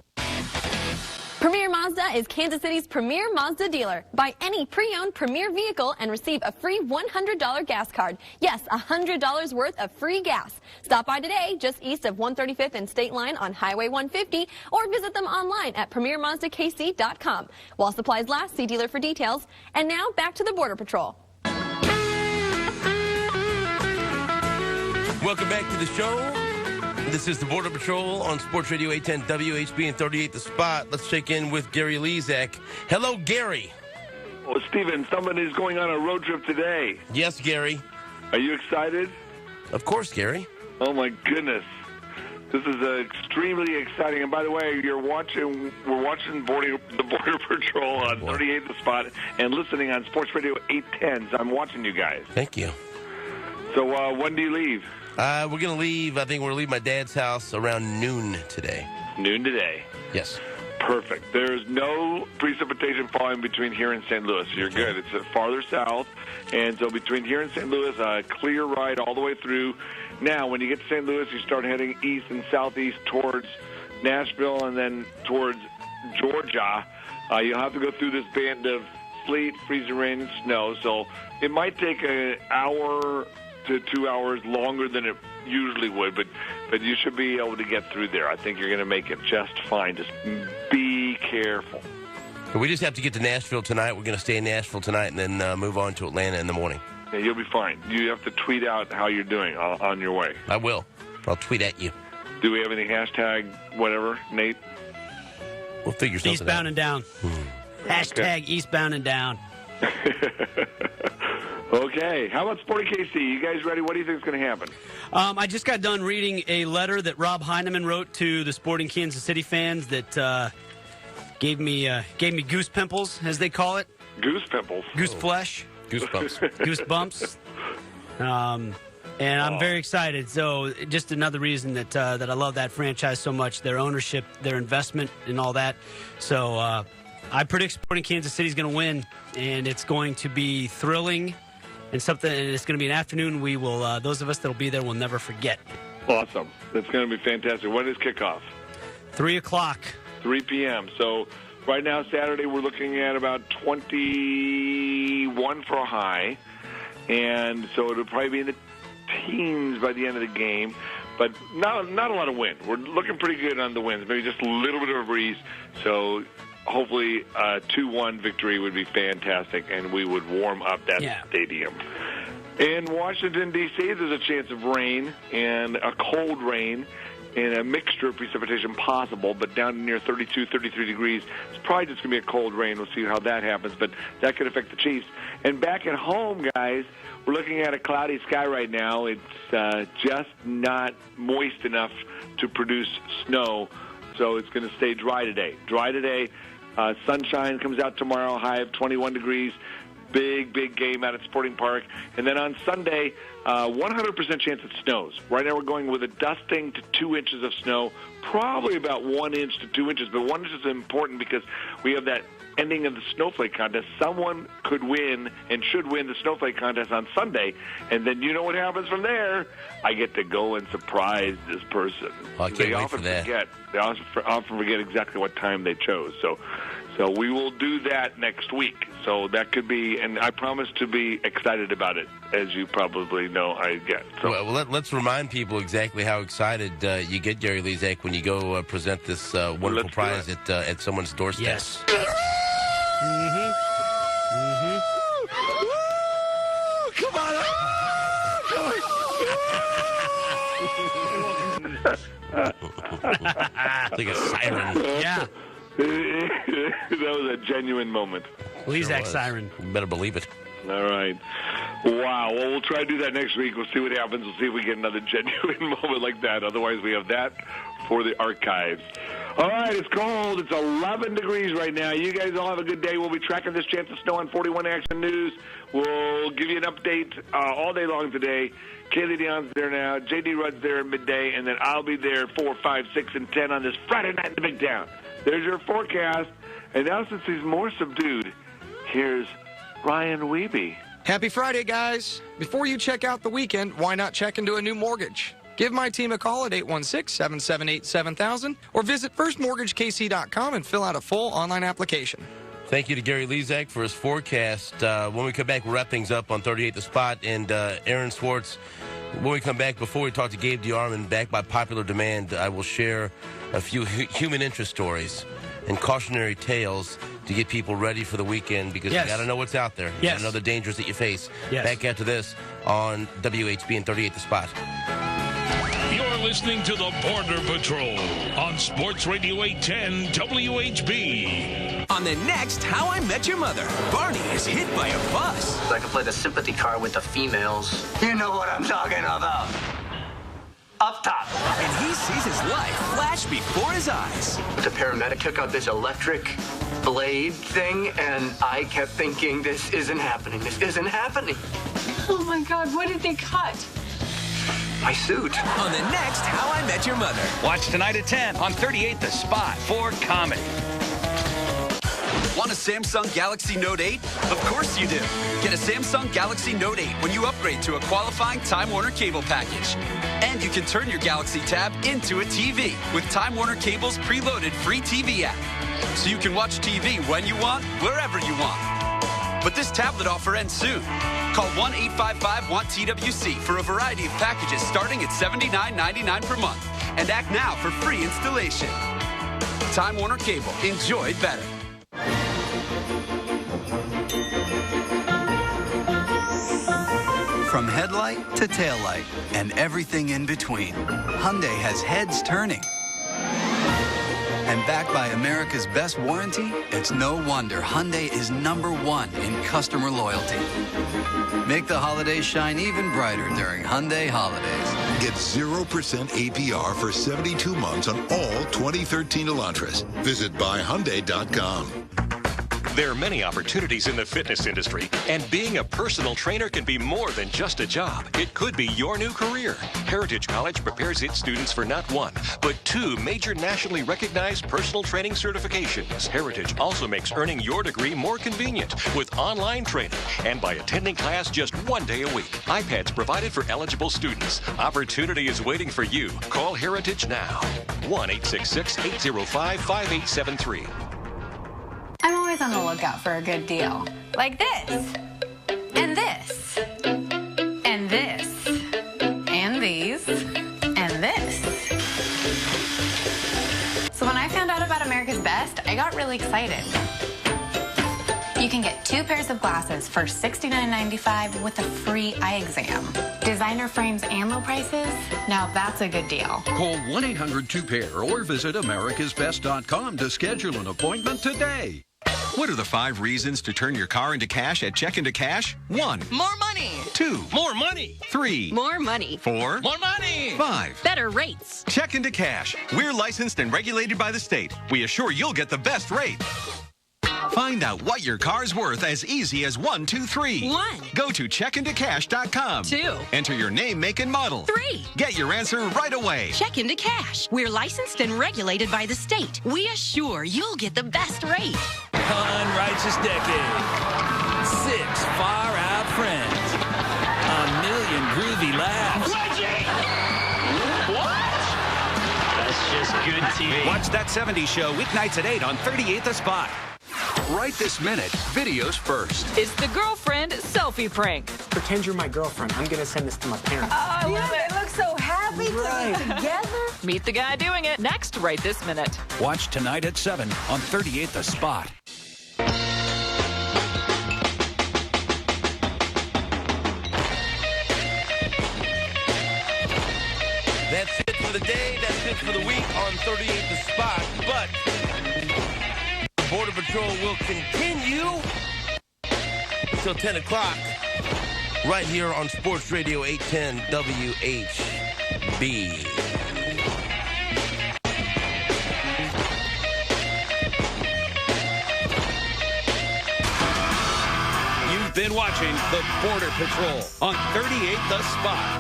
Premier Mazda is Kansas City's premier Mazda dealer. Buy any pre-owned Premier vehicle and receive a free $100 gas card. Yes, $100 worth of free gas. Stop by today just east of 135th and State Line on Highway 150 or visit them online at PremierMazdaKC.com. While supplies last, see dealer for details. And now back to the Border Patrol. Welcome back to the show. This is the Border Patrol on Sports Radio 810 WHB and 38 The Spot. Let's check in with Gary Lezak. Hello, Gary. Well, Steven, somebody's going on a road trip today. Yes, Gary. Are you excited? Of course, Gary. Oh, my goodness. This is extremely exciting. And by the way, we're watching the Border Patrol on 38 The Spot and listening on Sports Radio 810. So I'm watching you guys. Thank you. So when do you leave? We're going to leave. I think we're going to leave my dad's house around noon today. Noon today. Yes. Perfect. There's no precipitation falling between here and St. Louis. You're good. It's farther south. And so between here and St. Louis, a clear ride all the way through. Now, when you get to St. Louis, you start heading east and southeast towards Nashville and then towards Georgia. You'll have to go through this band of sleet, freezing rain, and snow. So it might take an hour to 2 hours longer than it usually would, but you should be able to get through there. I think you're going to make it just fine. Just be careful. We just have to get to Nashville tonight. We're going to stay in Nashville tonight and then move on to Atlanta in the morning. Yeah, you'll be fine. You have to tweet out how you're doing on your way. I will. I'll tweet at you. Do we have any hashtag whatever, Nate? We'll figure something out. Eastbound and down. Hashtag eastbound and down. Okay. How about Sporting KC? You guys ready? What do you think is going to happen? I just got done reading a letter that Rob Heineman wrote to the Sporting Kansas City fans that gave me goose pimples, as they call it. Goose pimples? Goose flesh. Goosebumps. Goosebumps. And I'm very excited. So just another reason that I love that franchise so much, their ownership, their investment, and all that. So I predict Sporting Kansas City is going to win, and it's going to be thrilling. And it's going to be an afternoon we will, those of us that will be there will never forget. Awesome. That's going to be fantastic. When is kickoff? 3 o'clock. 3 p.m. So right now, Saturday, we're looking at about 21 for a high. And so it'll probably be in the teens by the end of the game. But not a lot of wind. We're looking pretty good on the winds. Maybe just a little bit of a breeze. So hopefully a 2-1 victory would be fantastic, and we would warm up that stadium. In Washington, D.C., there's a chance of rain and a cold rain and a mixture of precipitation possible, but down near 32, 33 degrees. It's probably just going to be a cold rain. We'll see how that happens, but that could affect the Chiefs. And back at home, guys, we're looking at a cloudy sky right now. It's just not moist enough to produce snow, so it's going to stay dry today. Sunshine comes out tomorrow, high of 21 degrees. Big game out at Sporting Park. And then on Sunday, 100% chance it snows. Right now we're going with a dusting to 2 inches of snow, probably about 1 inch to 2 inches. But 1 inch is important because we have that ending of the snowflake contest. Someone could win and should win the snowflake contest on Sunday. And then you know what happens from there. I get to go and surprise this person. Oh, I can't wait for that. They often forget exactly what time they chose. So we will do that next week. So that could be, and I promise to be excited about it, as you probably know I get. So. Well, let's remind people exactly how excited you get, Gary Lezak, when you go present this wonderful prize at someone's doorstep. Yes. Come on! Like a siren. Yeah. That was a genuine moment. Lezak siren. You better believe it. All right. Wow. Well, we'll try to do that next week. We'll see what happens. We'll see if we get another genuine moment like that. Otherwise, we have that for the archives. All right, it's cold. It's 11 degrees right now. You guys all have a good day. We'll be tracking this chance of snow on 41 Action News. We'll give you an update all day long today. Kaylee Dion's there now. J.D. Rudd's there at midday, and then I'll be there 4, 5, 6, and 10 on this Friday night in the big town. There's your forecast. And now since he's more subdued, here's Ryan Wiebe. Happy Friday, guys. Before you check out the weekend, why not check into a new mortgage? Give my team a call at 816-778-7000 or visit firstmortgagekc.com and fill out a full online application. Thank you to Gary Lezak for his forecast. When we come back, we'll wrap things up on 38 The Spot. And Aaron Swartz, when we come back, before we talk to Gabe DeArmond, back by popular demand, I will share a few human interest stories and cautionary tales to get people ready for the weekend, because you got to know what's out there. You got to know the dangers that you face. Back after this on WHB and 38 The Spot. You're listening to the Border Patrol on Sports Radio 810 WHB. On the next How I Met Your Mother, Barney is hit by a bus. I can play the sympathy card with the females. You know what I'm talking about. Up top. And he sees his life flash before his eyes. The paramedic took out this electric blade thing, and I kept thinking, this isn't happening. This isn't happening. Oh, my God. What did they cut? My suit. On the next How I Met Your Mother. Watch tonight at 10 on 38 The Spot for comedy. Want a Samsung Galaxy Note 8? Of course you do. Get a Samsung Galaxy Note 8 when you upgrade to a qualifying Time Warner cable package. And you can turn your Galaxy Tab into a TV with Time Warner Cable's preloaded free TV app. So you can watch TV when you want, wherever you want. But this tablet offer ends soon. Call 1-855-WANT-TWC for a variety of packages starting at $79.99 per month. And act now for free installation. Time Warner Cable. Enjoy better. From headlight to taillight and everything in between, Hyundai has heads turning. And backed by America's best warranty, it's no wonder Hyundai is #1 in customer loyalty. Make the holidays shine even brighter during Hyundai Holidays. Get 0% APR for 72 months on all 2013 Elantras. Visit buyhyundai.com. There are many opportunities in the fitness industry, and being a personal trainer can be more than just a job. It could be your new career. Heritage College prepares its students for not one, but 2 major nationally recognized personal training certifications. Heritage also makes earning your degree more convenient with online training and by attending class just 1 day a week. iPads provided for eligible students. Opportunity is waiting for you. Call Heritage now. 1-866-805-5873. I'm always on the lookout for a good deal. Like this. And this. And this. And these. And this. So when I found out about America's Best, I got really excited. You can get 2 pairs of glasses for $69.95 with a free eye exam. Designer frames and low prices? Now that's a good deal. Call 1-800-2PAIR or visit americasbest.com to schedule an appointment today. What are the 5 reasons to turn your car into cash at Check Into Cash? 1. More money. 2. More money. 3. More money. 4. More money. 5. Better rates. Check Into Cash. We're licensed and regulated by the state. We assure you'll get the best rate. Find out what your car's worth as easy as 1, 2, 3. 1. Go to checkintocash.com. 2. Enter your name, make, and model. 3. Get your answer right away. Check Into Cash. We're licensed and regulated by the state. We assure you'll get the best rate. Unrighteous decade. 6 far-out friends. 1,000,000 groovy laughs. What? That's just good TV. Watch That 70s Show weeknights at 8 on 38 The Spot. Right this minute, videos first. It's the girlfriend selfie prank. Pretend you're my girlfriend. I'm going to send this to my parents. Oh, I love it. They look so happy to be together. Meet the guy doing it next, right this minute. Watch tonight at 7 on 38 The Spot. That's it for the day. That's it for the week on 38 The Spot. But Border Patrol will continue until 10 o'clock right here on Sports Radio 810 WHB. watching the Border Patrol on 38 The Spot.